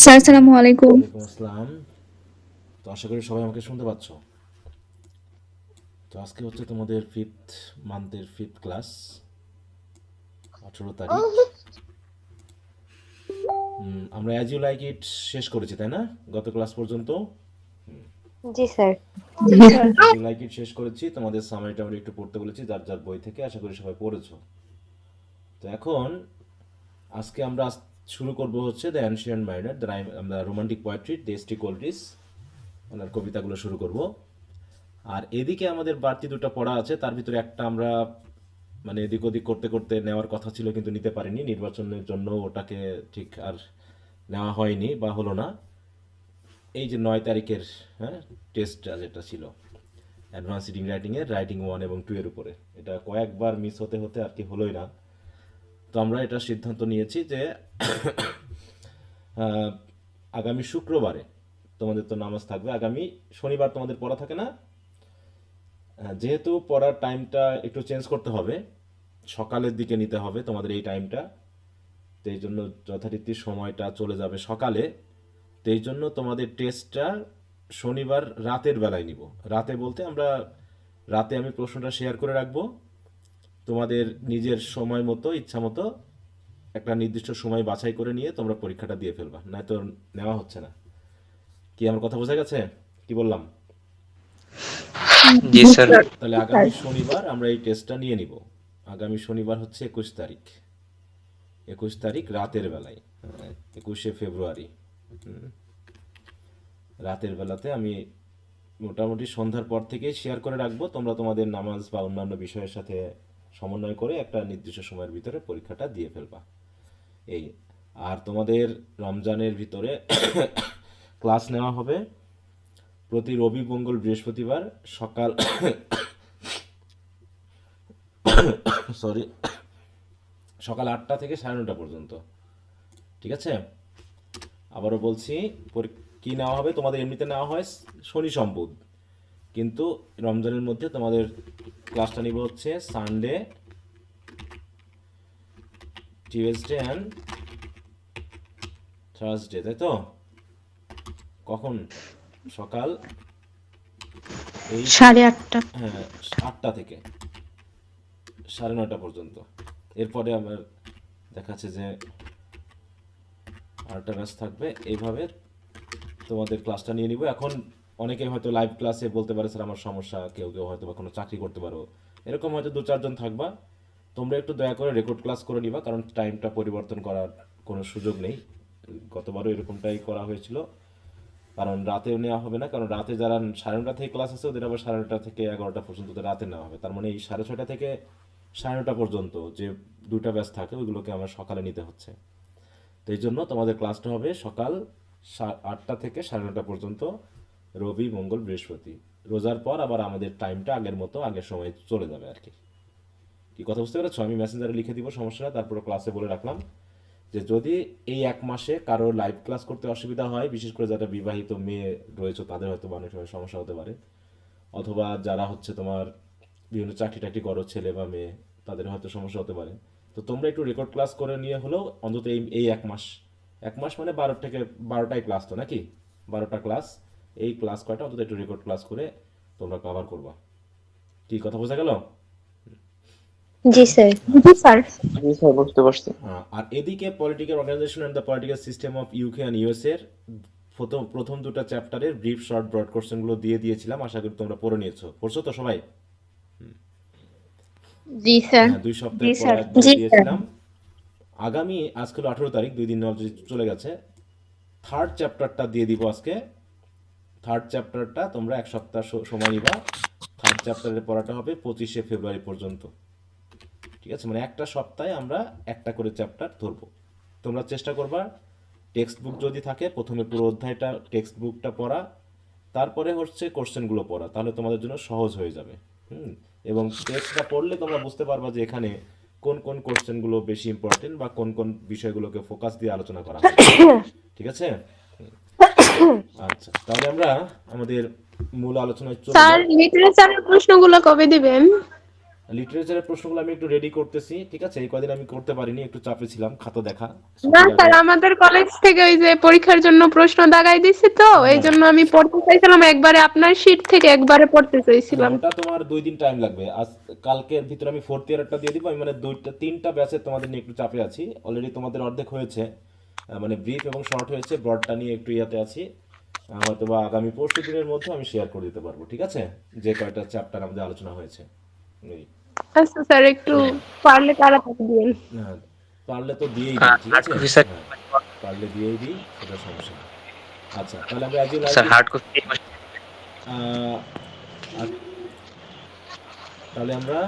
Sir আসসালামু আলাইকুম। ওয়ালাইকুম আসসালাম। তো আশা করি সবাই আমাকে শুনতে পাচ্ছ। তো আজকে হচ্ছে তোমাদের ফিফথ মান্থের ফিফথ ক্লাস, 18 তারিখ। আমরা অ্যাজ ইউ লাইক ইট শেষ করেছি, তাই না? গত ক্লাস পর্যন্ত জি স্যার। জি sir. As you like it শেষ করেছি। তোমাদের সামারিটা আমরা একটু পড়তে বলেছি যার যার বই থেকে, আশা করি সবাই পড়েছো। তো এখন আজকে আমরা শুরু করব হচ্ছে দ্য অ্যানশিয়েন্ট মাইনার, আমরা রোমান্টিক পোয়েট্রি ডেস্টি কোলরিজ, ওনার কবিতাগুলো শুরু করব। আর এদিকে আমাদের বাড়তি দুটো পড়া আছে, তার ভিতরে একটা আমরা মানে এদিক ওদিক করতে করতে নেওয়ার কথা ছিল কিন্তু নিতে পারিনি, নির্বাচনের জন্য ওটাকে ঠিক আর নেওয়া হয়নি বা হলো না। এই যে 9 তারিখের, হ্যাঁ, টেস্টটা যেটা ছিল অ্যাডভান্স রিডিং রাইটিংয়ের, রাইটিং 1 এবং 2 এর উপরে, এটা কয়েকবার মিস হতে হতে আর কি হলোই না। তো আমরা এটা সিদ্ধান্ত নিয়েছি যে আহ, আগামী শুক্রবারে তোমাদের তো নামাজ থাকবে, আগামী শনিবার তোমাদের পড়া থাকে না? যেহেতু পড়ার টাইমটা একটু চেঞ্জ করতে হবে, সকালের দিকে নিতে হবে তোমাদের এই টাইমটা। তো এই জন্য যথারীতি সময়টা চলে যাবে সকালে। তো এই জন্য তোমাদের টেস্টটা শনিবার রাতের বেলায় নিব। রাতে বলতে আমরা রাতে আমি প্রশ্নটা শেয়ার করে রাখবো, তোমাদের নিজের সময় মতো ইচ্ছা মতো একটা নির্দিষ্ট সময় বাছাই করে নিয়ে তোমরা পরীক্ষাটা দিয়ে ফেলবা, নয়তো নেওয়া হচ্ছে না। কি আমার কথা বোঝা গেছে? কি বললাম? জি জি স্যার। স্যার। তাহলে আগামী শনিবার আমরা এই টেস্টটা নিয়ে নিব। আগামী শনিবার হচ্ছে 21 তারিখ, 21 তারিখ রাতের বেলায়, 21শে ফেব্রুয়ারি। রাতের বেলাতে আমি মোটামুটি সন্ধ্যার পর থেকেই শেয়ার করে রাখবো, তোমরা তোমাদের নামাজ বা অন্যান্য বিষয়ের সাথে সমন্বয় করে একটা নির্দিষ্ট সময়ের ভিতরে পরীক্ষাটা দিয়ে ফেলবা। এই, আর তোমাদের রমজানের ভিতরে ক্লাস নেওয়া হবে প্রতি রবি মঙ্গল বৃহস্পতিবার সকাল সরি, সকাল 8টা থেকে 9:30 পর্যন্ত। ঠিক আছে? আবারও বলছি, কি নেওয়া হবে তোমাদের, এমনিতে নেওয়া হয় শনি সম্বুধ, কিন্তু রমজানের মধ্যে তোমাদের ক্লাসটা নিব হচ্ছে সানডে, টিউসডে অ্যান্ড থার্সডে, তাই তো? কখন? সকাল এই, 8:30। হ্যাঁ, 8টা থেকে 9:30 পর্যন্ত। এরপরে আমার দেখাচ্ছে যে আরেকটা ব্যাচ থাকবে। এইভাবে তোমাদের ক্লাসটা নিয়ে নিব। এখন অনেকে হয়তো লাইভ ক্লাসে বলতে পারে স্যার আমার সমস্যা, কেউ কেউ হয়তো বা কোনো চাকরি করতে পারো, এরকম হয়তো 2-4 জন থাকবা। তোমরা একটু দয়া করে রেকর্ড ক্লাস করে নিবা, কারণ টাইমটা পরিবর্তন করার কোনো সুযোগ নেই। গতবারও এরকমটাই করা হয়েছিল, কারণ রাতেও নেওয়া হবে না, কারণ রাতে যারা 9:30 থেকে ক্লাস আছে ওদের আবার 9:30 থেকে 11টা পর্যন্ত ওদের রাতে নেওয়া হবে। তার মানে এই 6:30 থেকে 9:30 পর্যন্ত যে দুটা ব্যাচ থাকে ওইগুলোকে আমার সকালে নিতে হচ্ছে। তো এই জন্য তোমাদের ক্লাসটা হবে সকাল 8টা থেকে 9:30 পর্যন্ত, রবি মঙ্গল বৃহস্পতি। রোজার পর আবার আমাদের টাইমটা আগের মতো আগের সময় চলে যাবে আর কি। কি কথা বুঝতে পেরেছো? আমি মেসেঞ্জারে লিখে দিব, সমস্যা না। তারপরে ক্লাসে বলে রাখলাম যে যদি এই 1 মাসে কারো লাইভ ক্লাস করতে অসুবিধা হয়, বিশেষ করে যারা বিবাহিত মেয়ে রয়েছে তাদের হয়তো অনেক সময় সমস্যা হতে পারে, অথবা যারা হচ্ছে তোমার বিভিন্ন চাকরি টাকরি করো ছেলে বা মেয়ে, তাদের হয়তো সমস্যা হতে পারে। তো তোমরা একটু রেকর্ড ক্লাস করে নিয়ে হলেও অন্তত এই 1 মাস, 1 মাস মানে 12টাই ক্লাস তো নাকি, 12টা ক্লাস, এই ক্লাস কয়টা অন্তত একটু রেকর্ড ক্লাস করে তোমরা কভার করবা। কি কথা বোঝা গেল? জি স্যার। আচ্ছা। জি স্যার। জি স্যার, বুঝতে পারছি। আর এদিকে political organisation and the political system of UK and US এর প্রথম দুটো চ্যাপ্টারের ব্রিফ শর্ট ব্রড কোশ্চেনগুলো দিয়ে দিয়েছিলাম, আশা করি তোমরা পড়ে নিয়েছো। পড়ছো তো সবাই? জি স্যার। হ্যাঁ, 2 সপ্তাহের পড়া স্যার। একবারে জি স্যার। দিয়েছিলাম। আগামী, আজকে হলো 18 তারিখ, 2 দিন অলরেডি চলে গেছে। থার্ড চ্যাপ্টারটা দিয়ে দিব আজকে। থার্ড চ্যাপ্টারটা তোমরা 1 সপ্তাহ সময় নিবা। থার্ড চ্যাপ্টারের পড়াটা হবে 25শে ফেব্রুয়ারি পর্যন্ত। ঠিক আছে? মানে একটা সপ্তাহে আমরা একটা করে চ্যাপ্টার ধরবো। তোমরা চেষ্টা করবা টেক্সট বুক যদি থাকে প্রথমে পুরো অধ্যায়টা টেক্সট বুকটা পড়া, তারপরে হচ্ছে কোশ্চেনগুলো পড়া, তাহলে তোমাদের জন্য সহজ হয়ে যাবে। হুম। এবং টেক্সটটা পড়লে তোমরা বুঝতে পারবা যে এখানে কোন কোন কোশ্চেনগুলো বেশি ইম্পর্টেন্ট বা কোন কোন বিষয়গুলোকে ফোকাস দিয়ে আলোচনা করা হয়েছে। ঠিক আছে? আচ্ছা, তাহলে আমরা আমাদের মূল আলোচনায় চলে স্যার, যাই। লিটারেচারের প্রশ্নগুলো কবে দিবেন? লিটারেচারের প্রশ্নগুলো আমি একটু রেডি করতেছি, ঠিক আছে? এই কদিন আমি করতে পারিনি, একটু চাপে ছিলাম, খাতা দেখা না ছুটির আগে। স্যার, আমাদের কলেজ থেকে ওই যে পরীক্ষার জন্য প্রশ্ন দাগাই দিছে, তো এই হ্যাঁ জন্য আমি পড়তে চাইছিলাম একবারে, আপনার শীট থেকে একবারে পড়তে হ্যাঁ, চাইছিলাম। ওটা তোমার 2 দিন টাইম লাগবে। আজ কালকের ভিতরে আমি ফোর্থ ইয়ারটা দিয়ে দিব। আমি মানে 3টা ব্যাচে তোমাদের নিয়ে একটু চাপে আছি। অলরেডি তোমাদের অর্ধেক হয়েছে, মানে ব্রিফ এবং শর্ট হয়েছে, ব্রডটা নিয়ে একটু ইয়াতে আছি। হয়তো বা আগামী পরশু দিনের মধ্যে আমি শেয়ার করে দিতে পারবো, ঠিক আছে? যে কয়টা চ্যাপ্টার আমাদের আলোচনা হয়েছে। এই আচ্ছা স্যার, একটু পারলে তাড়াতাড়ি দিন। হ্যাঁ, পারলে তো দিয়েই দিই, ঠিক আছে? হ্যাঁ, পারলে দিয়েই দিই, সেটা সমস্যা না। আচ্ছা, তাহলে আমরা অ্যাজ ইউ লাইক ইট, তাহলে আমরা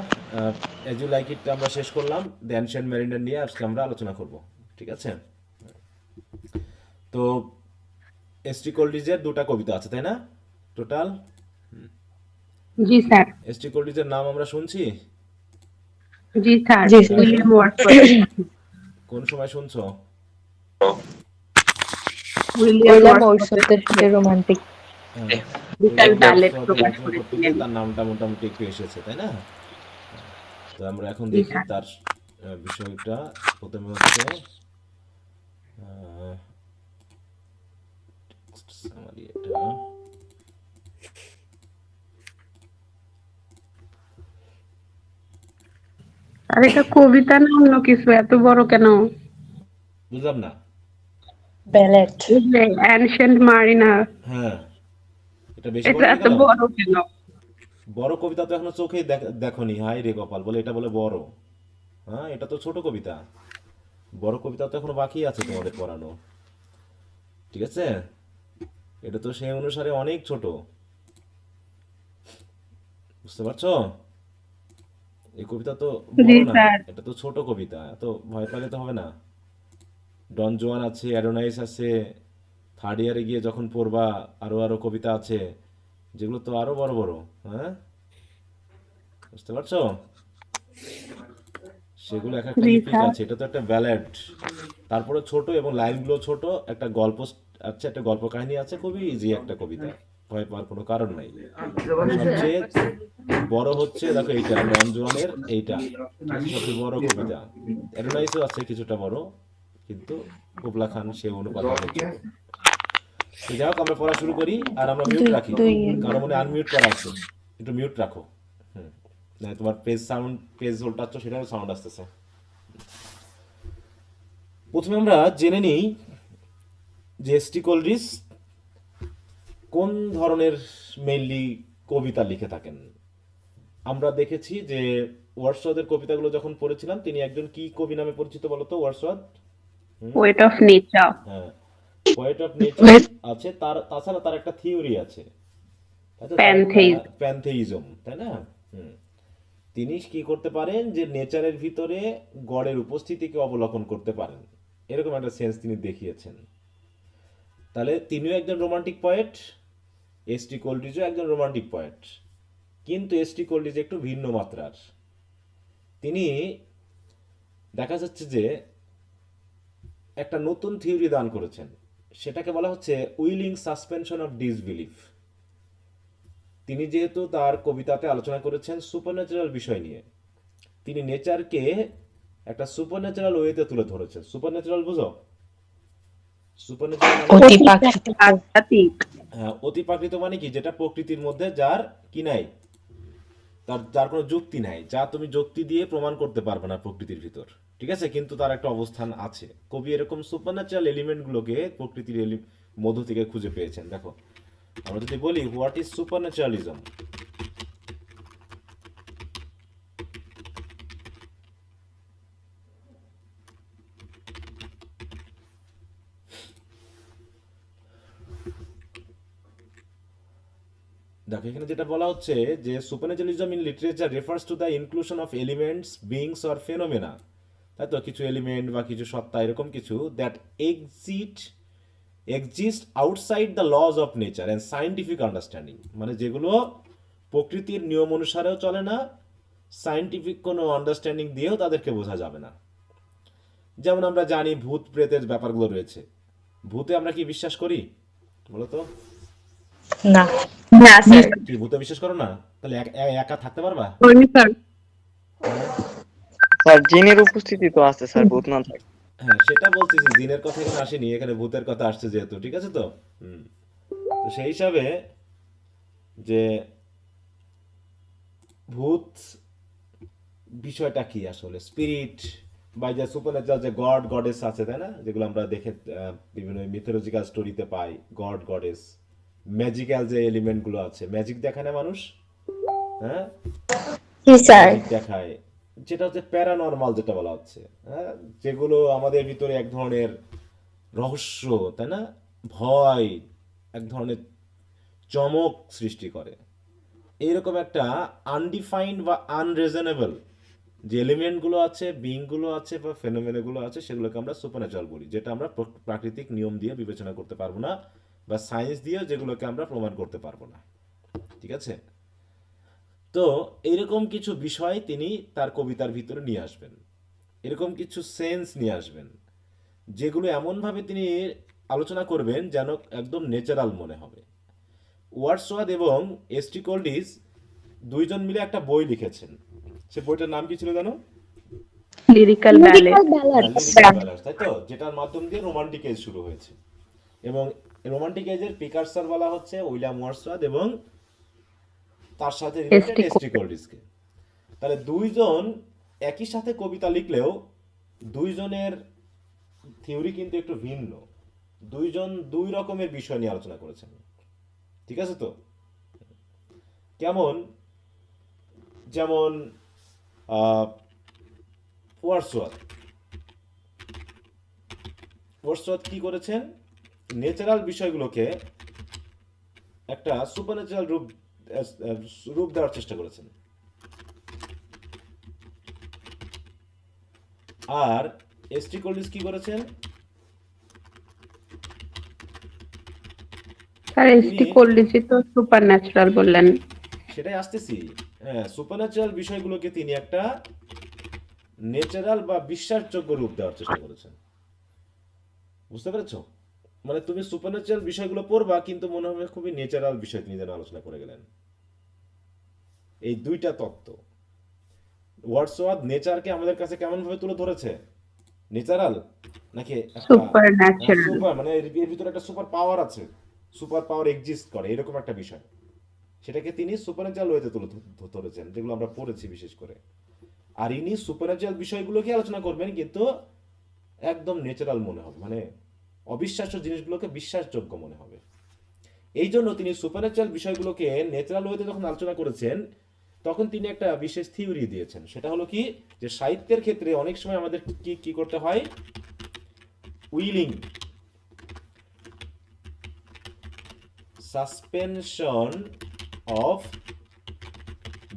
অ্যাজ ইউ লাইক ইট আমরা শেষ করলাম। দ্য অ্যানশিয়েন্ট মেরিনার নিয়ে আজকে আমরা আলোচনা করব, ঠিক আছে? তো এসটি কোল্ডিজের 2টা কবিতা আছে, তাই না? টোটাল জি স্যার। এসটি কোল্ডিজের নাম আমরা শুনছি। জি স্যার। জি স্যার। William Wordsworth. কোন সময় শুনছো? উইলিয়াম উইলিয়াম ওয়ার্ডসওয়ার্থের ওয়ার্ডসওয়ার্থের রোমান্টিক। হ্যাঁ, বিশাল উইলিয়াম ব্যালেট ওয়ার্ডসওয়ার্থের প্রকাশ আলোচনা করতে গিয়ে করেছিলেন। তার নামটা মোটামুটি একটু এসেছে, তাই না? তো আমরা এখন জি দেখি স্যার। তার বিষয়টা। প্রথমে হচ্ছে আহ, summary এটা। আর এটা কবিতা না অন্য কিছু, এত বড় কেন? বুঝলাম না। ব্যালেট। এই যে অ্যানশিয়েন্ট মারিনার, হ্যাঁ, এটা বেশি এটা বড় হয়ে এত গেল। বড় কেন? বড় কবিতা তো এখনো চোখেই দেখনি। হাই রে কপাল, বলে এটা বলে বড়। হ্যাঁ, এটা তো ছোট কবিতা। বড় কবিতা তো এখনো বাকি আছে তোমাদের পড়ানো, ঠিক আছে? এটা তো সেই অনুসারে অনেক ছোট, বুঝতে পারছো? এই কবিতা তো জি বড় না, স্যার। এটা তো ছোট কবিতা। এত ভয় পেলে তো হবে না। ডন জোয়ান আছে, অ্যাডোনাইস আছে, থার্ড ইয়ারে গিয়ে যখন পড়বা আরো আরো কবিতা আছে, যেগুলো তো আরো বড় বড়। হ্যাঁ, বুঝতে পারছো? সেগুলো এক একটা জি লিপিক স্যার। আছে, এটা তো একটা ব্যালেড। তারপরে ছোট এবং লাইনগুলো ছোট, একটা গল্প আছে, একটা গল্প কাহিনী আছে, খুবই ইজি একটা কবিতা। ভয় পাওয়ার কোনো কারণ নাই। সবচেয়ে বড় হচ্ছে দেখো এইটা, ডন জুয়ানের এইটা, ঠিক আছে? সবচেয়ে বড় কবিতা। অ্যাডোনাইসও আছে কিছুটা বড়, কিন্তু কুবলা খান সে অনুপাতে অনেক ছোট। তো যাই হোক, আমরা পড়া শুরু করি। আর আমরা মিউট দুই রাখি, দুই কারো মনে আনমিউট করা আছে, একটু মিউট রাখো। হুম, না তোমার পেজ উল্টাচ্ছ, সেটারও সাউন্ড আসতেছে। প্রথমে আমরা জেনে নিই যে এসটি কোলরিজ কোন ধরনের মেইনলি কবিতা লিখে থাকেন। আমরা দেখেছি যে ওয়ার্ডসওয়ার্থের কবিতাগুলো যখন পড়েছিলাম, তিনি একজন কি কবি নামে পরিচিত বলতো ওয়ার্ডসওয়ার্থ? Poet of nature. হ্যাঁ, পোয়েট অফ নেচার আছে। তাছাড়া তার একটা থিওরি আছে, তাই তো? তার একটা প্যান্থেইজম। প্যান্থেইজম, তাই না? হুম। তিনি কি করতে পারেন যে নেচারের ভিতরে গডের উপস্থিতিকে অবলোকন করতে পারেন, এরকম একটা সেন্স তিনি দেখিয়েছেন। তাহলে তিনিও একজন রোমান্টিক পয়েট, এসটি কোলরিজও একজন রোমান্টিক পয়েট। কিন্তু এসটি কোলরিজ একটু ভিন্ন মাত্রার। তিনি দেখা যাচ্ছে যে একটা নতুন থিওরি দান করেছেন, সেটাকে বলা হচ্ছে উইলিং সাসপেনশন অফ ডিসবিলিফ। তিনি যেহেতু তার কবিতাতে আলোচনা করেছেন সুপারন্যাচারাল বিষয় নিয়ে, তিনি নেচারকে একটা সুপারন্যাচারাল ওয়েতে তুলে ধরেছেন। সুপারন্যাচারাল বুঝো? সুপারন্যাচারাল মানে কি? অতি প্রাকৃতিক। আধ্যাত্মিক। হ্যাঁ, অতিপ্রাকৃত মানে কি? যেটা প্রকৃতির মধ্যে যার কি নাই, যার কোনো যুক্তি নাই, যা তুমি যুক্তি দিয়ে প্রমাণ করতে পারবে না প্রকৃতির ভিতর, ঠিক আছে? কিন্তু তার একটা অবস্থান আছে। কবি এরকম সুপারন্যাচারাল এলিমেন্টগুলোকে প্রকৃতির মধ্য থেকে খুঁজে পেয়েছেন। দেখো, আমরা যদি বলি হোয়াট ইজ সুপারন্যাচারালিজম, দেখো এখানে যেটা বলা হচ্ছে যে supernaturalism in literature refers to the inclusion of elements, beings or phenomena, তাই তো? কিছু এলিমেন্ট বা কিছু সত্তা, এরকম কিছু, that exist outside the laws of nature and scientific understanding, মানে যেগুলো প্রকৃতির নিয়ম অনুসারেও চলে না, সায়েন্টিফিক কোনো আন্ডারস্ট্যান্ডিং দিয়েও তাদেরকে বোঝা যাবে না। যেমন আমরা জানি ভূত প্রেতের ব্যাপারগুলো রয়েছে। ভূতে আমরা কি বিশ্বাস করি বলো তো? না। না স্যার। কি ভূতে বিশ্বাস করো না? তাহলে একা থাকতে পারবা? করি স্যার। হ্যাঁ স্যার জিনের উপস্থিতি তো আছে স্যার, ভূত না থাকে। হ্যাঁ, সেটা বলতেছি, জিনের কথা এখানে আসেনি, এখানে ভূতের কথা আসছে যেহেতু, ঠিক আছে তো। হুম। তো সেই হিসাবে যে ভূত বিষয়টা কি আসলে, স্পিরিট বা যে সুপারন্যাচারাল যে গড গডেস আছে, তাই না, যেগুলো আমরা দেখে বিভিন্ন মিথোলজিক্যাল স্টোরিতে পাই, গড গডেস, ম্যাজিক্যাল যে এলিমেন্টগুলো আছে, ম্যাজিক দেখায় না মানুষ, হ্যাঁ, জি স্যার। ম্যাজিক দেখায়, যেটা হচ্ছে প্যারানর্মাল যেটা বলা হচ্ছে, হ্যাঁ, যেগুলো আমাদের ভিতরে এক ধরনের রহস্য, তাই না, ভয়, এক ধরনের চমক সৃষ্টি করে। এইরকম একটা আনডিফাইন্ড বা আনরিজনেবল যে এলিমেন্টগুলো আছে, বিইংগুলো আছে বা ফেনোমেনগুলো আছে, সেগুলোকে আমরা সুপারন্যাচারাল বলি, যেটা আমরা প্রাকৃতিক নিয়ম দিয়ে বিবেচনা করতে পারবো না, বা সায়েন্স দিয়েও যেগুলোকে আমরা প্রমাণ করতে পারবো না, ঠিক আছে। তো এইরকম কিছু বিষয় তিনি তার কবিতার ভিতরে নিয়ে আসবেন, এরকম কিছু সেন্স নিয়ে আসবেন, যেগুলো এমনভাবে তিনি আলোচনা করবেন যেন একদম ন্যাচারাল মনে হবে। ওয়ার্ডসওয়ার্থ এবং এসটি কোল্ডিজ দুইজন মিলে একটা বই লিখেছেন। সে বইটার নাম কি ছিল জানো? Lyrical ballot. লিরিক্যাল হ্যাঁ, ব্যালান্স লিরিক্যাল স্যার। ব্যালান্স, তাই তো, যেটার মাধ্যম দিয়ে রোমান্টিক এজ শুরু হয়েছে। এবং রোমান্টিক এজের পিকার্সার বলা হচ্ছে উইলিয়াম ওয়ার্ডসওয়ার্থ এবং তার সাথে রিলেটেড এসটি এসটি কোল্ডিজকে। তাহলে দুইজন একই সাথে কবিতা লিখলেও দুইজনের থিওরি কিন্তু একটু ভিন্ন, দুইজন দুই রকমের বিষয় নিয়ে আলোচনা করেছেন, ঠিক আছে তো। কেমন? যেমন আহ, ওয়ার্ডসওয়ার্থ ওয়ার্ডসওয়ার্থ কি করেছেন, ন্যাচারাল বিষয়গুলোকে একটা সুপারন্যাচারাল রূপ দেওয়ার চেষ্টা করেছেন। আর এসটি কলিজ কি করেছেন, স্যার তিনি এসটি কোল্লিজি তো সুপার ন্যাচারাল বললেন। সেটাই আসতেছি। হ্যাঁ, সুপারন্যাচারাল বিষয়গুলোকে তিনি একটা ন্যাচারাল বা বিশ্বাসযোগ্য রূপ দেওয়ার চেষ্টা করেছেন, বুঝতে পেরেছো? মানে তুমি সুপারন্যাচারাল বিষয়গুলো পড়বা কিন্তু মনে হবে খুবই ন্যাচারাল বিষয় তিনি যেন আলোচনা করে গেলেন। এই দুইটা তত্ত্ব, ওয়ার্ডসওয়ার্থ নেচারকে আমাদের কাছে কেমন ভাবে তুলে ধরেছে, ন্যাচারাল নাকি একটা সুপার ন্যাচারাল। সুপার, মানে এর ভিতরে একটা সুপার পাওয়ার আছে, সুপার পাওয়ার এক্সিস্ট করে, এরকম একটা বিষয়, সেটাকে তিনি সুপারন্যাচারাল ওয়েতে তুলে ধরেছেন, যেগুলো আমরা পড়েছি বিশেষ করে। আর ইনি সুপারন্যাচারাল বিষয়গুলোকে আলোচনা করবেন কিন্তু একদম ন্যাচারাল মনে হবে, মানে অবিশ্বাস্য জিনিসগুলোকে বিশ্বাসযোগ্য মনে হবে। এই জন্য তিনি সুপারন্যাচারাল বিষয়গুলোকে ন্যাচারাল ওয়েতে যখন আলোচনা করেছেন, তখন তিনি একটা বিশেষ থিওরি দিয়েছেন। সেটা হলো কি, যে সাহিত্যের ক্ষেত্রে অনেক সময় আমাদের কি কি করতে হয়, willing suspension of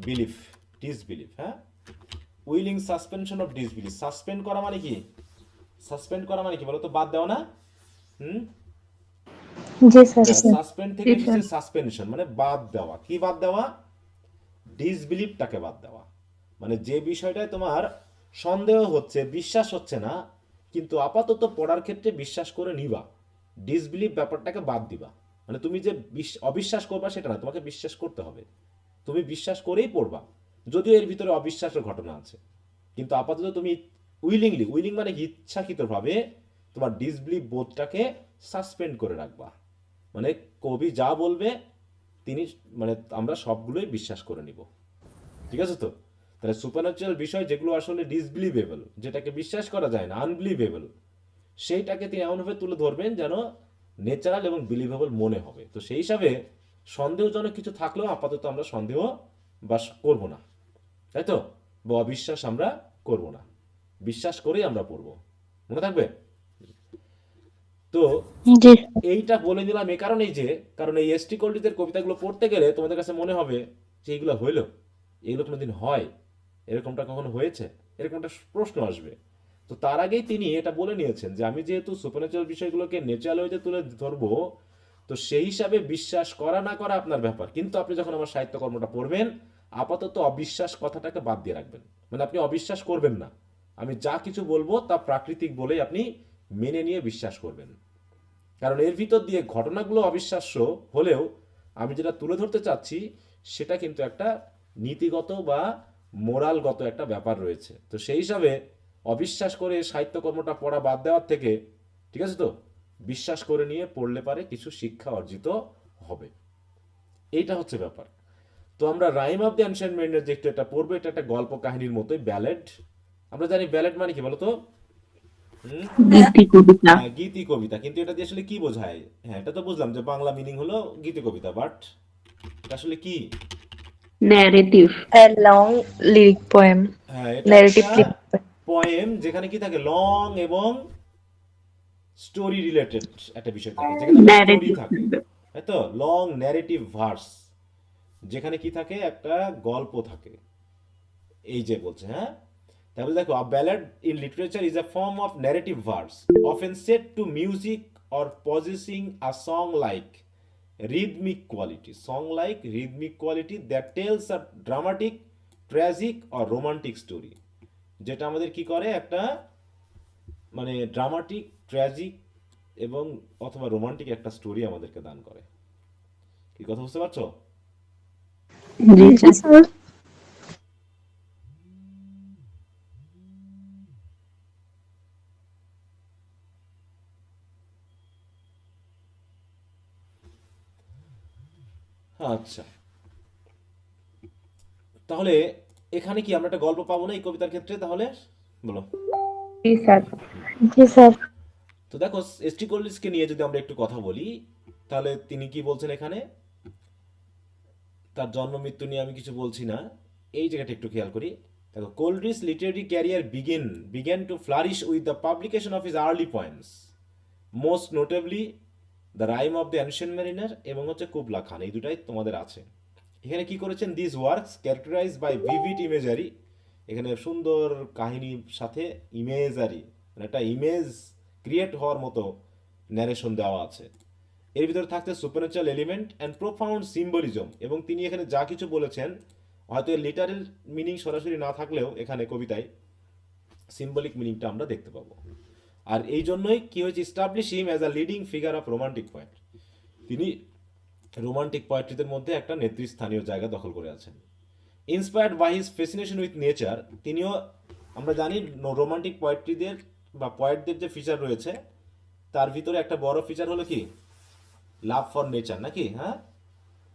belief, disbelief, হ্যাঁ, willing suspension of disbelief. Suspend করা মানে কি, সাসপেন্ড করা মানে কি বলো তো, বাদ দেওয়া না? হুম। জি স্যার। হ্যাঁ, সাসপেন্ড থেকে জি এসেছে স্যার। সাসপেনশন, মানে বাদ দেওয়া। কি বাদ দেওয়া? ডিসবিলিভটাকে বাদ দেওয়া। মানে যে বিষয়টায় তোমার সন্দেহ হচ্ছে, বিশ্বাস হচ্ছে না, কিন্তু আপাতত পড়ার ক্ষেত্রে বিশ্বাস করে নিবা, ডিসবিলিভ ব্যাপারটাকে বাদ দিবা। মানে তুমি যে অবিশ্বাস করবা সেটা না, তোমাকে বিশ্বাস করতে হবে, তুমি বিশ্বাস করেই পড়বা, যদিও এর ভিতরে অবিশ্বাসের ঘটনা আছে, কিন্তু আপাতত তুমি উইলিংলি, উইলিং মানে ইচ্ছাকৃতভাবে তোমার ডিসবিলিভ বোধটাকে সাসপেন্ড করে রাখবা। মানে কবি যা বলবে তিনি, মানে আমরা সবগুলোই বিশ্বাস করে নিব, ঠিক আছে তো। তাহলে সুপারন্যাচারাল বিষয় যেগুলো আসলে ডিসবিলিভেবল, যেটাকে বিশ্বাস করা যায় না, আনবিলিভেবল, সেইটাকে তিনি এমনভাবে তুলে ধরবেন যেন ন্যাচারাল এবং বিলিভেবল মনে হবে। তো সেই হিসাবে সন্দেহজনক কিছু থাকলেও আপাতত আমরা সন্দেহ বা করব না, তাই তো, বা অবিশ্বাস আমরা করব না, বিশ্বাস করেই আমরা পড়ব, মনে থাকবে তো। জি। এইটা বলে দিলাম এই কারণেই যে, কারণ এই এসটি কল্ডিদের কবিতাগুলো পড়তে গেলে তোমাদের কাছে মনে হবে যে এইগুলো হইল, এগুলো কোনোদিন হয়, এরকমটা কখনো হয়েছে, এরকম একটা প্রশ্ন আসবে। তো তার আগেই তিনি এটা বলে নিয়েছেন যে আমি যেহেতু সুপারন্যাচারাল বিষয়গুলোকে ন্যাচারাল ওয়েতে তুলে ধরবো, তো সেই হিসাবে বিশ্বাস করা না করা আপনার ব্যাপার, কিন্তু আপনি যখন আমার সাহিত্যকর্মটা পড়বেন আপাতত অবিশ্বাস কথাটাকে বাদ দিয়ে রাখবেন, মানে আপনি অবিশ্বাস করবেন না, আমি যা কিছু বলবো তা প্রাকৃতিক বলেই আপনি মেনে নিয়ে বিশ্বাস করবেন। কারণ এর ভিতর দিয়ে ঘটনাগুলো অবিশ্বাস্য হলেও আমি যেটা তুলে ধরতে চাচ্ছি সেটা কিন্তু একটা নীতিগত বা মোরালগত একটা ব্যাপার রয়েছে। তো সেই হিসাবে অবিশ্বাস করে সাহিত্যকর্মটা পড়া বাদ দেওয়ার থেকে, ঠিক আছে তো, বিশ্বাস করে নিয়ে পড়লে পারে কিছু শিক্ষা অর্জিত হবে। এইটা হচ্ছে ব্যাপার। তো আমরা রাইম অফ দ্য অ্যানশিয়েন্ট মেরিনের যে একটু একটা পড়বো, এটা একটা গল্প কাহিনীর মতোই, ব্যালেড। আমরা জানি ব্যালেড মানে কি বলতো? হুম, গীতি কবিতা। হ্যাঁ, গীতি কবিতা। কিন্তু এটা দিয়ে আসলে কি বোঝায়? হ্যাঁ, এটা তো বুঝলাম যে বাংলা মিনিং হলো গীতি কবিতা, বাট এটা আসলে কি? Narrative. A long lyric poem. হ্যাঁ, এটা Narrative একটা lyric poem. পোয়েম যেখানে কি থাকে, লং এবং স্টোরি রিলেটেড একটা বিষয় থাকে, যেখানে একটা স্টোরি ন্যারেটিভ। থাকে, তাই তো, লং ন্যারেটিভ ভার্স, যেখানে কি থাকে, একটা গল্প থাকে, এই যে বলছে। হ্যাঁ, তাহলে দেখো, a ballad in literature is a form of narrative verse often set to music or possessing a song like rhythmic quality, song like rhythmic quality that tells a dramatic, tragic or romantic story, যেটা আমাদের কি করে, একটা মানে dramatic, tragic এবং অথবা romantic একটা story আমাদেরকে দান করে। কি কথা বুঝতে পারছো? জি Yes, স্যার। sir. আচ্ছা, তাহলে এখানে কি আমরা একটা গল্প পাবো না এই কবিতার ক্ষেত্রে? তাহলে বলো। জি স্যার। Yes, sir. তো দেখো, এসটি কলিজকে নিয়ে যদি আমরা একটু কথা বলি, তাহলে তিনি কি বলছেন এখানে? তার জন্ম মৃত্যু নিয়ে আমি কিছু বলছি না, এই জায়গাটা একটু খেয়াল করি। দেখো, Coleridge literary career begin to flourish with the publication of his early points, most notably the rime of the ancient mariner এবং হচ্ছে কুবলা খান, এই দুটাই তোমাদের আছে। এখানে কি করেছেন? This works characterise by vivid imagery, এখানে সুন্দর কাহিনীর সাথে ইমেজারি, মানে একটা ইমেজ ক্রিয়েট হওয়ার মতো ন্যারেশন দেওয়া আছে। এর ভিতরে থাকছে supernatural element and profound symbolism, এবং তিনি এখানে যা কিছু বলেছেন, হয়তো এর লিটারেল মিনিং সরাসরি না থাকলেও এখানে কবিতায় সিম্বলিক মিনিংটা আমরা দেখতে পাবো। আর এই জন্যই কি হয়েছে, establish him as a leading figure of romantic point, তিনি রোমান্টিক পোয়েট্রিদের মধ্যে একটা নেতৃস্থানীয় জায়গা দখল করে আছেন। Inspired by his fascination with nature, তিনিও, আমরা জানি রোমান্টিক পোয়েট্রিদের বা পোয়েটদের যে ফিচার রয়েছে, তার ভিতরে একটা বড় ফিচার হলো কি, লাভ ফর নেচার, নাকি? হ্যাঁ,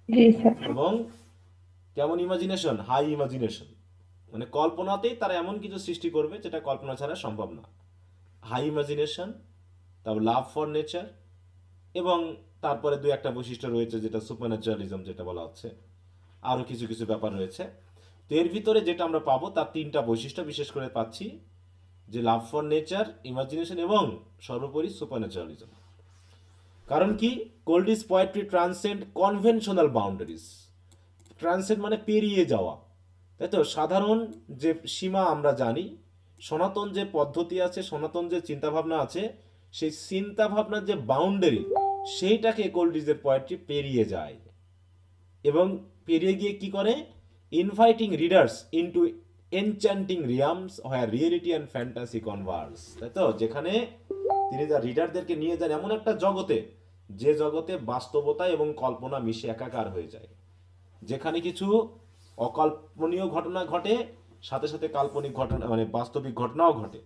জি স্যার। এবং কেমন ইমাজিনেশন, হাই ইমাজিনেশন, মানে কল্পনাতেই তারা এমন কিছু সৃষ্টি করবে যেটা কল্পনা ছাড়া সম্ভব না। হাই ইমাজিনেশন, তারপর লাভ ফর নেচার, এবং তারপরে দুই একটা বৈশিষ্ট্য রয়েছে যেটা সুপারন্যাচারালিজম যেটা বলা হচ্ছে, আরও কিছু কিছু ব্যাপার রয়েছে। তো এর ভিতরে যেটা আমরা পাবো তার তিনটা বৈশিষ্ট্য বিশেষ করে পাচ্ছি, যে লাভ ফর নেচার, ইমাজিনেশন এবং সর্বোপরি সুপারন্যাচারালিজম। কারণ কি, Coleridge's poetry transcend conventional boundaries, transcend মানে পেরিয়ে যাওয়া, তাই তো। সাধারণ যে সীমা আমরা জানি, সনাতন যে পদ্ধতি আছে, সনাতন যে চিন্তাভাবনা আছে, সেই চিন্তাভাবনার যে বাউন্ডারি, সেইটাকে কোল্ডিজের পোয়েট্রি পেরিয়ে যায়, এবং পেরিয়ে গিয়ে কি করে, inviting readers into enchanting realms where reality and fantasy converse, তাই তো, যেখানে তিনি যা রিডারদেরকে নিয়ে যান এমন একটা জগতে, যে জগতে বাস্তবতা এবং কল্পনা মিশে একাকার হয়ে যায়, যেখানে কিছু অকল্পনীয় ঘটনা ঘটে, সাথে সাথে কাল্পনিক ঘটনা মানে বাস্তবিক ঘটনাও ঘটে।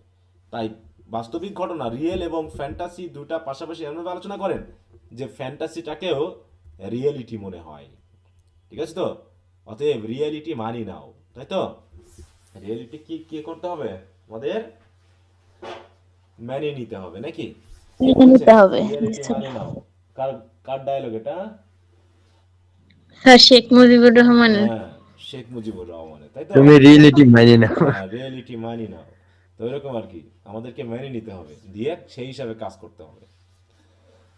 তাই বাস্তবিক ঘটনা, রিয়েল এবং ফ্যান্টাসি দুটা পাশাপাশি এমনভাবে আলোচনা করেন যে ফ্যান্টাসিটাকেও রিয়েলিটি মনে হয়, ঠিক আছে তো। অতএব রিয়েলিটি মানি নাও, তাই তো। রিয়েলিটি কি কি করতে হবে আমাদের? মেনে নিতে হবে, নাকি? কে মেনে বলেছেন নিতে হবে। Reality Yes, sir. মানে নাও? কার কার ডায়লগ এটা? স্যার শেখ মুজিবুর রহমানের। হ্যাঁ, শেখ মুজিবুর রহমানের, তাই তো। তুমি রিয়েলিটি মাইনে নাও। হ্যাঁ, রিয়েলিটি মানি নাও। তো এরকম আর কি, আমাদেরকে মেনে নিতে হবে, দিয়ে সেই হিসাবে কাজ করতে হবে।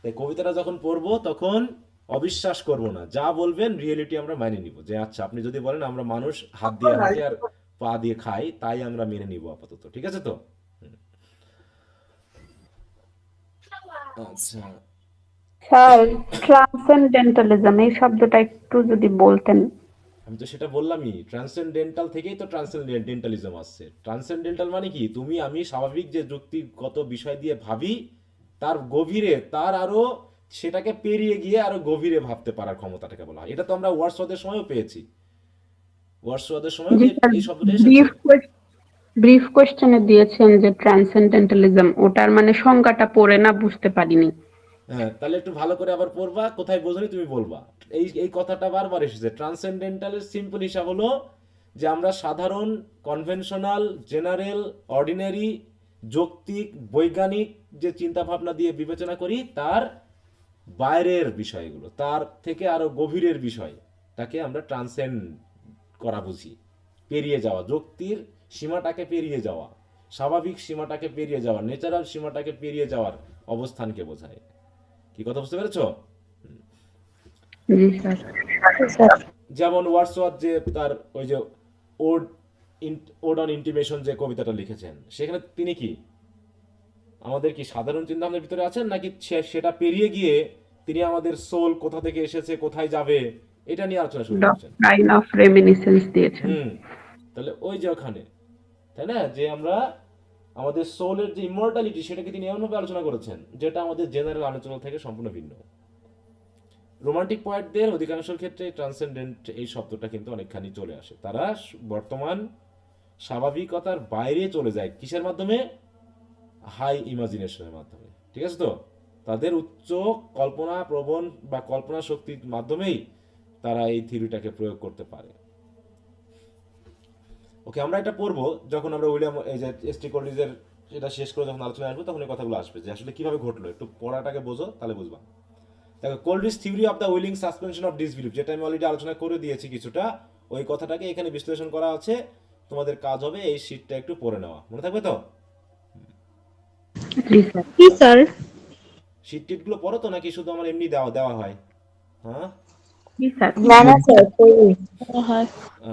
তাই কবিতাটা যখন পড়বো তখন অবিশ্বাস করব না, যা বলবেন রিয়েলিটি আমরা মেনে নিব, যে আচ্ছা আপনি যদি বলেন আমরা মানুষ হাত দিয়ে হাঁটি আর পা দিয়ে খাই, তাই আমরা মেনে নিব আপাতত, ঠিক আছে তো। হুম। আচ্ছা, স্যার, ট্রান্সেন্ডেন্টালিজম এই শব্দটা একটু যদি বলতেন। আমি তো সেটা বললামই, ট্রান্সেন্ডেন্টাল থেকেই তো ট্রান্সেন্ডেন্টালিজম আসছে। ট্রান্সেন্ডেন্টাল মানে কি, তুমি আমি স্বাভাবিক যে যুক্তিগত বিষয় দিয়ে ভাবি, তার গভীরে, তার আরো সেটাকে পেরিয়ে গিয়ে আরো গভীরে ভাবতে পারার ক্ষমতাটাকে বলা হয়। এটা তো আমরা ওয়ার্ডসওয়ার্থের সময়ও পেয়েছি, ওয়ার্ডসওয়ার্থের সময় জি স্যার, এই শব্দটা এসেছে। ব্রিফ ব্রিফ কোশ্চেনে দিয়েছেন যে ট্রান্সেন্ডেন্টালিজম, ওটার মানে সংজ্ঞাটা পড়ে না বুঝতে পারিনি। হ্যাঁ, তাহলে একটু ভালো করে আবার পড়বা, কোথায় বোঝনি তুমি বলবা। এই এই কথাটা বারবার এসেছে। ট্রান্সেন্ডেন্টালের সিম্পল হিসাব হলো যে আমরা সাধারণ, কনভেনশনাল, জেনারেল, অর্ডিনারি, যৌক্তিক, বৈজ্ঞানিক যে চিন্তা ভাবনা দিয়ে বিবেচনা করি তার বাইরের বিষয়গুলো, তার থেকে আরো গভীরের বিষয়, তাকে আমরা ট্রান্সেন্ড করা বুঝি। পেরিয়ে যাওয়া, যুক্তির সীমাটাকে পেরিয়ে যাওয়া, স্বাভাবিক সীমাটাকে পেরিয়ে যাওয়া, ন্যাচারাল সীমাটাকে পেরিয়ে যাওয়ার অবস্থানকে বোঝায়। কি কথা বুঝতে পেরেছো? জি স্যার। স্যার যেমন ওয়ার্ডসওয়ার্থ যে তার ওই যে ওড ওড অন ইন্টিমেশন যে কবিতাটা লিখেছেন, সেখানে তিনি কি আমাদের কি সাধারণ চিন্তা ভাবনার ভিতরে আছেন, নাকি সেটা পেরিয়ে গিয়ে তিনি আমাদের সোল কোথা থেকে এসেছে, কোথায় যাবে, এটা নিয়ে আলোচনা শুরু করছেন। ডক্ট্রাইন অফ রেমিনিসেন্স দিয়েছেন। হুম। তাহলে ওই যে ওখানে, তাই না, যে আমরা আমাদের সোলের যে ইমর্টালিটি সেটাকে তিনি এমনভাবে আলোচনা করেছেন যেটা আমাদের জেনারেল আলোচনা থেকে সম্পূর্ণ ভিন্ন। রোমান্টিক পোয়েটদের অধিকাংশ ক্ষেত্রে ট্রান্সেন্ডেন্ট এই শব্দটা কিন্তু অনেকখানি চলে আসে। তারা বর্তমান স্বাভাবিকতার বাইরে চলে যায় কিসের মাধ্যমে? হাই ইমাজিনেশনের মাধ্যমে। ঠিক আছে তো? তাদের উচ্চ কল্পনা প্রবণ বা কল্পনা শক্তির মাধ্যমেই তারা এই থিওরিটাকে প্রয়োগ করতে পারে। ওকে, আমরা এটা পড়বো যখন আমরা উইলিয়াম এই যে এসটি কলিজের এটা শেষ করে যখন আলোচনা আসবে তখন এই কথাগুলো আসবে যে আসলে কিভাবে ঘটলো। একটু পড়াটাকে বোঝো, তাহলে বুঝবা। দেখো, Coleridge theory of the willing suspension of disbelief, যেটা আমি অলরেডি আলোচনা করে দিয়েছি কিছুটা, ওই কথাটাকে এখানে বিশ্লেষণ করা আছে। তোমাদের কাজ হবে এই শীটটা একটু পড়ে নেওয়া, মনে থাকবে তো? জি স্যার। জি স্যার। শীট টিটগুলো পড়ো তো, নাকি শুধু আমার এমনি দেওয়া দেওয়া হয়? হ্যাঁ, জি স্যার। না না স্যার পড়ি। হয়।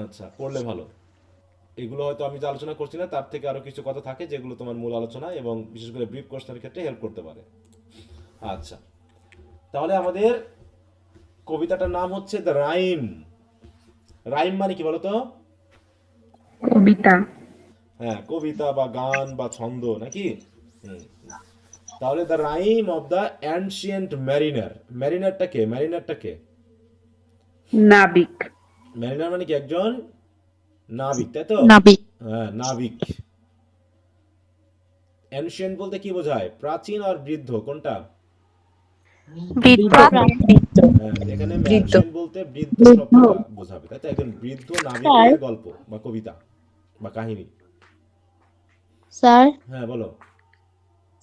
আচ্ছা, পড়লে ভালো। এগুলো হয়তো আমি যে আলোচনা করছি না তার থেকে আরো কিছু কথা থাকে যেগুলো তোমার মূল আলোচনা এবং বিশেষ করে ব্রিফ কোশ্চেনের ক্ষেত্রে হেল্প করতে পারে। আচ্ছা, তাহলে আমাদের কবিতাটার নাম হচ্ছে দ্য রাইম। রাইম মানে কি বলতো? কবিতা। হ্যাঁ, কবিতা বা গান বা ছন্দ নাকি? হুম। তাহলে the rime of the ancient mariner. ম্যারিনারটা কে? নাবিক। ম্যারিনার মানে কি? একজন নাবিক, তাই তো? নাবিক। হ্যাঁ, নাবিক। অ্যানশিয়েন্ট বলতে কি বোঝায়? প্রাচীন আর বৃদ্ধ, কোনটা? বৃদ্ধ। হ্যাঁ, এখানে বৃদ্ধ। অ্যানশিয়েন্ট বলতে বৃদ্ধ বৃদ্ধ। শব্দটা বোঝাবে, তাই তো? একজন বৃদ্ধ স্যার নাবিকের গল্প বা কবিতা বা কাহিনী। স্যার হ্যাঁ, বলো।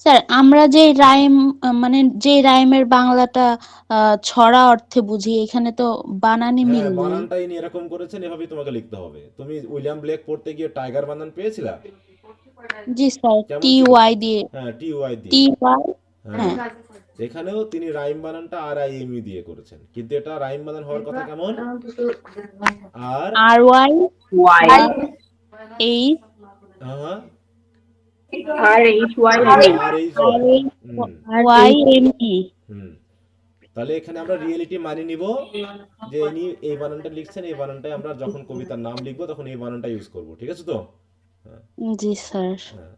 স্যার আমরা যে রাইম মানে যে রাইমের বাংলাটা ছড়া অর্থে বুঝি এখানে তো বানানে হ্যাঁ, মিল নেই। বানানটা ইনি এরকম করেছেন, এভাবেই তোমাকে লিখতে হবে। তুমি উইলিয়াম ব্লেক পড়তে গিয়ে টাইগার বানান পেয়েছিলা? জি স্যার কেমন টি ছিল? ওয়াই দিয়ে। হ্যাঁ, টি ওয়াই টি দিয়ে। ওয়াই। হ্যাঁ, হ্যাঁ। এখানেও তিনি রাইম বানানটা আর আই এম ইউ দিয়ে করেছেন, কিন্তু এটা রাইম বানান হওয়ার কথা কেমন? R R Y Y. R H হ্যাঁ, R H Y M E. R H R Y. H hmm. Y M E. Hmm. তাহলে এখানে আমরা রিয়েলিটি মানিয়ে নিব যে ইনি এই বানানটা লিখছেন, এই বানানটাই আমরা যখন কবিতার নাম লিখবো তখন এই বানানটা ইউজ করব। ঠিক আছে তো? হ্যাঁ। জি স্যার। হ্যাঁ,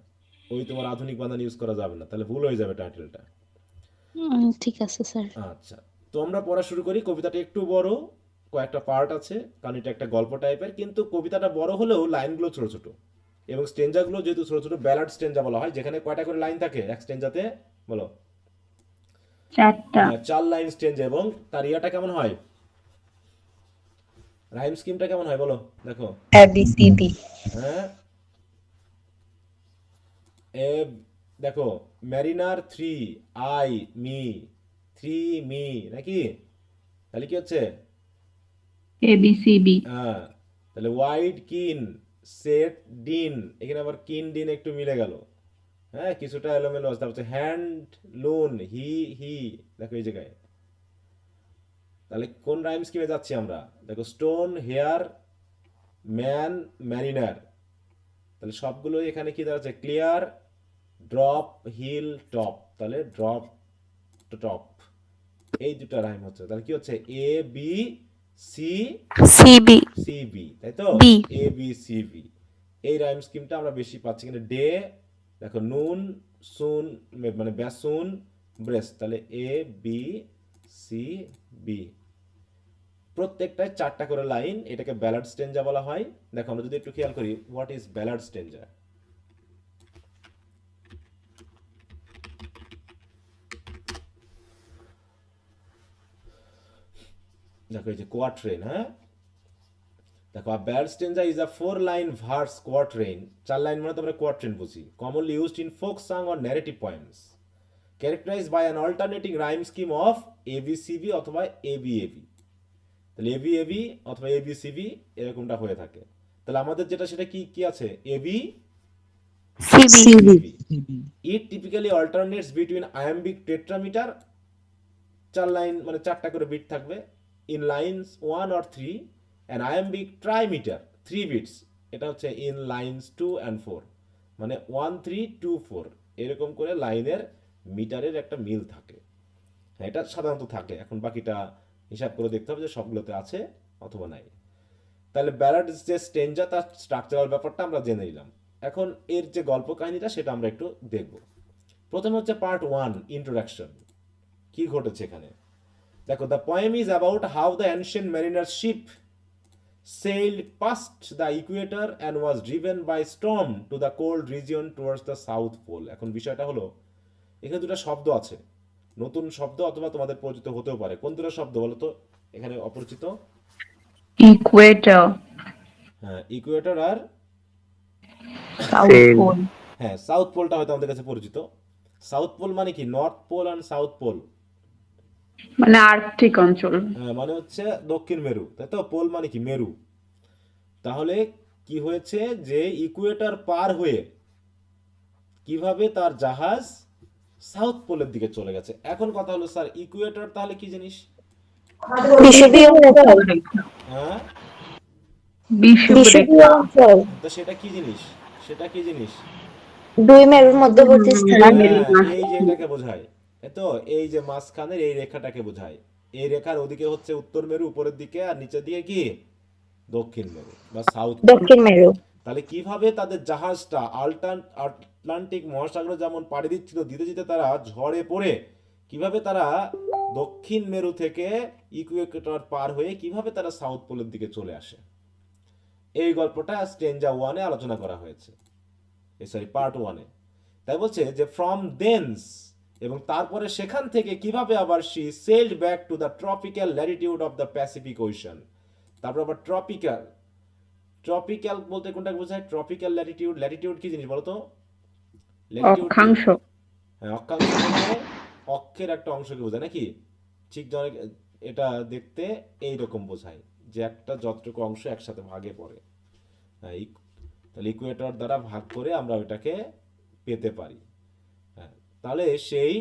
ওই তোমার আধুনিক বানান ইউজ করা যাবে না, তাহলে ভুল হয়ে যাবে টাইটেলটা। ঠিক আছে স্যার। আচ্ছা, তো আমরা পড়া শুরু করি। কবিতাটা একটু বড়, কয়েকটা পার্ট আছে, কারণ এটা একটা গল্প টাইপের, কিন্তু কবিতাটা বড় হলেও লাইনগুলো ছোট ছোট এবং স্টেঞ্জাগুলো যেহেতু ছোট ছোট, ব্যালাড স্টেঞ্জা বলা হয়, যেখানে কয়টা করে লাইন থাকে এক স্টেঞ্জাতে? বলো। 4টা। হ্যাঁ, 4 লাইন স্টেঞ্জা। এবং তার ইয়াটা কেমন হয়, রাইম স্কিমটা কেমন হয় বলো, দেখো। এবিসিডি। হ্যাঁ, এ দেখো, ম্যারিনার 3, আই মি, 3 মি, নাকি? তাহলে কি হচ্ছে? ABCB। হ্যাঁ, তাহলে ওয়াইড কিন, সেট ডিন, এখানে আবার কিন ডিন একটু মিলে গেল। হ্যাঁ, কিছুটা এলোমেলো আছে। তারপর হ্যান্ড লুন, হি হি, দেখো এই জায়গায়। তাহলে কোন রাইম স্কিমে যাচ্ছি আমরা? দেখো, স্টোন হেয়ার ম্যান ম্যারিনার। তাহলে সবগুলো এখানে কি দাঁড়াচ্ছে? Clear, drop, hill, top. তাহলে ড্রপ টপ, এই দুটো রাইম হচ্ছে। তাহলে কি হচ্ছে? A B C, C B. C B, তাই তো? B. A B C B, এই রাইম স্কিমটা আমরা বেশি পাচ্ছি। কিন্তু ডে, দেখো, নুন সুন, মানে বেসুন ব্রেস্ট, তাহলে এ বি সি বি। প্রত্যেকটায় 4টা করে লাইন, এটাকে ব্যালাড স্টেঞ্জা বলা হয়। দেখো আমরা যদি একটু খেয়াল করি, হোয়াট ইজ ব্যালাড স্টেঞ্জা? দেখো এই যে কোয়াট্রেন, হ্যাঁ দেখো ballad stanza is a 4 line verse quatrain. 4 line মানে তোমরা কোয়াট্রেন বুঝি, commonly used in folk song or narrative poems, characterized by an alternating rhyme scheme of ABCB অথবা ABAB। তাহলে ABAB অথবা ABCB এরকমটা হয়ে থাকে। তাহলে আমাদের যেটা সেটা কি কি আছে? ABCB। It typically alternates between iambic tetrameter, 4 line মানে 4টা করে বিট থাকবে, in lines 1 or 3, and iambic trimeter 3 bits, এটা হচ্ছে in lines 2 and 4, মানে 1 3 2 4 এরকম করে লাইনের মিটারের একটা মিল থাকে। হ্যাঁ, এটা সাধারণত থাকে। এখন বাকিটা হিসাব করে দেখতে হবে যে সবগুলোতে আছে অথবা নাই। তাহলে ব্যালাড যে স্টেঞ্জা, তার স্ট্রাকচারাল ব্যাপারটা আমরা জেনে নিলাম। এখন এর যে গল্প কাহিনীটা সেটা আমরা একটু দেখব। প্রথমে হচ্ছে পার্ট 1, ইন্ট্রোডাকশন। কি ঘটেছে এখানে দেখো, the poem is about how the ancient mariner ship sailed past the equator and was driven by storm to the cold region towards the south pole। এখন বিষয়টা হলো, এখানে দুটো শব্দ আছে, নতুন শব্দ অথবা তোমাদের পরিচিত হতেও পারে। কোন দুটো শব্দ বলো তো এখানে অপরিচিত? ইকুয়েটর, হ্যাঁ ইকুয়েটর আর সাউথ সেল পোল। হ্যাঁ সাউথ পোলটা হয়তো আমাদের কাছে পরিচিত। সাউথ পোল মানে কি? নর্থ পোল আর সাউথ পোল, মানে আর্কটিক অঞ্চল। মানে হচ্ছে দক্ষিণ মেরু, তাই তো? পোল মানে কি? মেরু। তাহলে কি হয়েছে যে ইকুয়েটর পার হয়ে কিভাবে তার জাহাজ সাউথ পোলের দিকে চলে গেছে। এখন কথা হলো স্যার, ইকুয়েটর তাহলে কি জিনিস? বিষুবীয় অঞ্চল। হ্যাঁ বিষুবীয় অঞ্চল তো সেটা কি জিনিস? সেটা কি জিনিস? দুই মেরুর মধ্যবর্তী স্থান। এই যে এটাকে বোঝায়, তো এই যে মাঝখানের এই রেখাটাকে বোঝায়। এই রেখার ওদিকে হচ্ছে উত্তর মেরু উপরের দিকে, আর নিচের দিকে কি? দক্ষিণ মেরু বা সাউথ। দক্ষিণ মেরু। তাহলে কিভাবে তাদের জাহাজটা আটলান্টিক মহাসাগরে যেমন পাড়ি দিচ্ছিল, দিতে দিতে তারা ঝড়ে পড়ে কিভাবে তারা দক্ষিণ মেরু থেকে ইকুয়েটর পার হয়ে কিভাবে তারা সাউথ পোলের দিকে চলে আসে, এই গল্পটা স্টেঞ্জা 1-এ আলোচনা করা হয়েছে, পার্ট 1-এ। তাই বলছে যে ফ্রম দেন্স, এবং তারপরে সেখান থেকে কিভাবে আবার she sailed back to the tropical Latitude of the Pacific ocean. তারপর আবার ট্রপিক্যাল, ট্রপিক্যাল বলতে কোনটাকে বোঝায়? Tropical Latitude. ল্যাটিটিউড কি জিনিস বলো তো? ল্যাটিটিউড কি? অক্ষাংশ। হ্যাঁ অক্ষাংশ বলতে অক্ষের একটা অংশকে বোঝায় নাকি? ঠিক যেন এটা দেখতে এইরকম বোঝায় যে একটা যতটুকু অংশ একসাথে ভাগে পড়ে। হ্যাঁ তাহলে ইকুয়েটর দ্বারা ভাগ করে আমরা ওইটাকে পেতে পারি। হ্যাঁ তাহলে সেই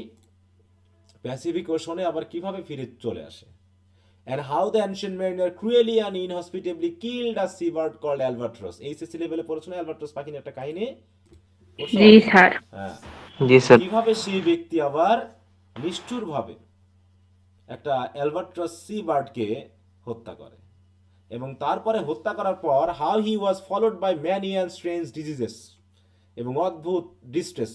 প্যাসিফিক ওশনে আবার কিভাবে ফিরে চলে আসে। And how the ancient mariner cruelly and inhospitably killed a seabird called albatross। HSC লেভেলে পড়াশোনা অ্যালবাট্রস পাখি নিয়ে একটা কাহিনী পড়ছো? জি স্যার। হ্যাঁ জি স্যার। কিভাবে সেই ব্যক্তি আবার নিষ্ঠুরভাবে একটা অ্যালবাট্রস সি বার্ডকে হত্যা করে, এবং তারপরে হত্যা করার পর how he was followed by many and strange diseases, এবং অদ্ভুত ডিস্ট্রেস,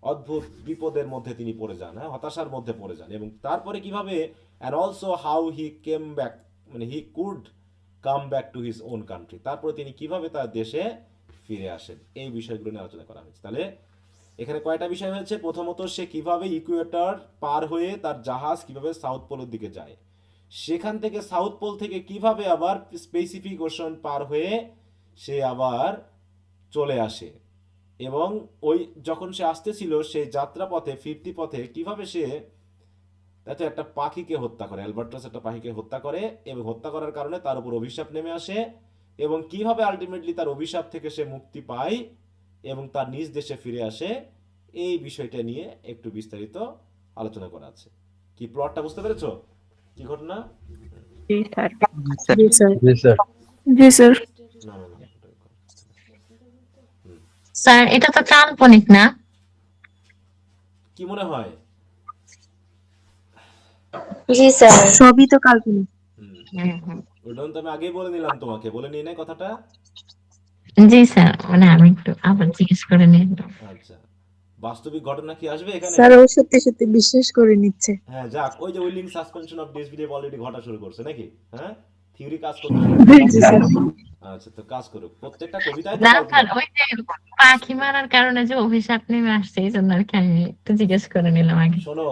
অদ্ভুত বিপদের মধ্যে তিনি পড়ে যান, হ্যাঁ হতাশার মধ্যে পড়ে যান। এবং তারপরে কিভাবে and also how he came back, মানে he could come back to his own country, তারপরে তিনি কিভাবে তার দেশে ফিরে আসেন, এই বিষয়গুলো নিয়ে আলোচনা করা হয়েছে। তাহলে এখানে কয়টা বিষয় হয়েছে? প্রথমত সে কিভাবে ইকুয়েটর পার হয়ে তার জাহাজ কিভাবে সাউথ পোলের দিকে যায়, সেখান থেকে সাউথ পোল থেকে কিভাবে আবার স্পেসিফিক ওশন পার হয়ে সে আবার চলে আসে, এবং ওই যখন সে আসতেছিল সেই যাত্রা পথে ফিরতি পথে কিভাবে সে তাতে একটা পাখিকে হত্যা করে, অ্যালবার্টাস একটা পাখিকে হত্যা করে, এবং হত্যা করার কারণে তার উপর অভিশাপ নেমে আসে, এবং কিভাবে আলটিমেটলি তার অভিশাপ থেকে সে মুক্তি পায় এবং তার নিজ দেশে ফিরে আসে, এই বিষয়টা নিয়ে একটু বিস্তারিত আলোচনা করা আছে। কি প্লটটা বুঝতে পেরেছো? কি ঘটনা? জি স্যার। জি স্যার। জি স্যার। জি স্যার। না না না, স্যার এটা তো কাল্পনিক না? কি মনে হয়? জি স্যার। সবই তো কাল্পনিক। ওটা তো আমি আগেই বলে নিলাম তোমাকে, বলে নিই না কথাটা? জি স্যার, মানে আমি একটু আবার জিজ্ঞেস করে নিলাম। আচ্ছা বাস্তবিক ঘটনা কি আসবে এখানে? স্যার ও সত্যি সত্যি বিশ্বাস করে নিচ্ছে। হ্যাঁ যাক, ওই যে willing suspension of disbelieve already ঘটা শুরু করছে নাকি? হ্যাঁ, থিওরি কাজ করতে শুরু করছে। জি স্যার। আচ্ছা, তো কাজ করুক, প্রত্যেকটা কবিতায় তো না কল্পনা। স্যার, ওই যে পাখি মারার কারণে যে অভিশাপ নেমে আসছে এই জন্য আর কি আমি একটু জিজ্ঞেস করে নিলাম আগে। শোনো,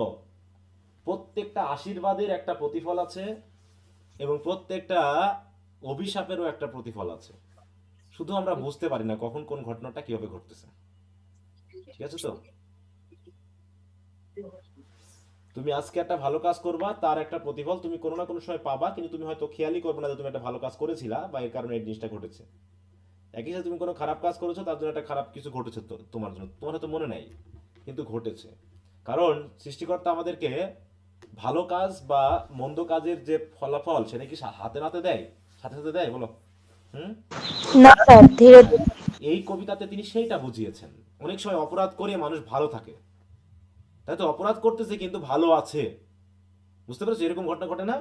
প্রত্যেকটা আশীর্বাদের একটা প্রতিফল আছে এবং প্রত্যেকটা অভিশাপেরও একটা প্রতিফল আছে। শুধু আমরা বুঝতে পারি না কখন কোন ঘটনাটা কিভাবে ঘটতেছে। ঠিক আছে তো? তুমি আজকে একটা ভালো কাজ করবা, তার একটা প্রতিফল তুমি কোনো না কোনো সময় পাবা, কিন্তু তুমি হয়তো খেয়ালই করবে না যে তুমি একটা ভালো কাজ করেছিলা বা এর কারণে এই জিনিসটা ঘটেছে। একই সাথে তুমি কোনো খারাপ কাজ করেছো, তার জন্য একটা খারাপ কিছু ঘটেছে তোমার জন্য, তোমার হয়তো মনে নাই কিন্তু ঘটেছে। কারণ সৃষ্টিকর্তা আমাদেরকে ভালো কাজ বা মন্দ কাজের যে ফলাফল সেটা কি হাতে নাতে দেয়, সাথে সাথে দেয় বলো? হুম। না স্যার, ধীরে হ্যাঁ, ধীরে। এই কবিতাতে তিনি সেইটা বুঝিয়েছেন। অনেক সময় অপরাধ করে মানুষ ভালো থাকে, তাই তো? অপরাধ করতেছে কিন্তু ভালো আছে, বুঝতে পেরেছো? এরকম ঘটনা ঘটে না?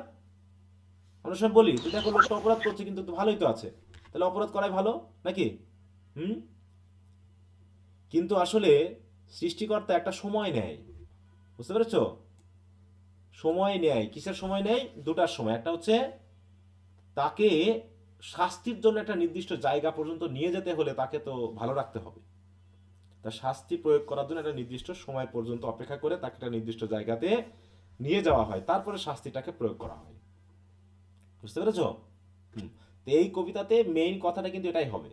আমরা সময় বলি তুই দেখো লোকটা অপরাধ করছে কিন্তু তো ভালোই তো আছে, তাহলে অপরাধ করাই ভালো নাকি? হুম। কিন্তু আসলে সৃষ্টিকর্তা একটা সময় নেয়, বুঝতে পেরেছো? সময় নেয়, কিসের সময় নেয়? দুটার সময়। একটা হচ্ছে তাকে শাস্তির জন্য একটা নির্দিষ্ট জায়গা পর্যন্ত নিয়ে যেতে হলে তাকে তো ভালো রাখতে হবে। তা শাস্তি প্রয়োগ করার জন্য একটা নির্দিষ্ট সময় পর্যন্ত অপেক্ষা করে তাকে একটা নির্দিষ্ট জায়গাতে নিয়ে যাওয়া হয়, তারপরে শাস্তিটাকে প্রয়োগ করা হয়। বুঝতে পেরেছো? হুম। তো এই কবিতাতে মেইন কথাটা কিন্তু এটাই হবে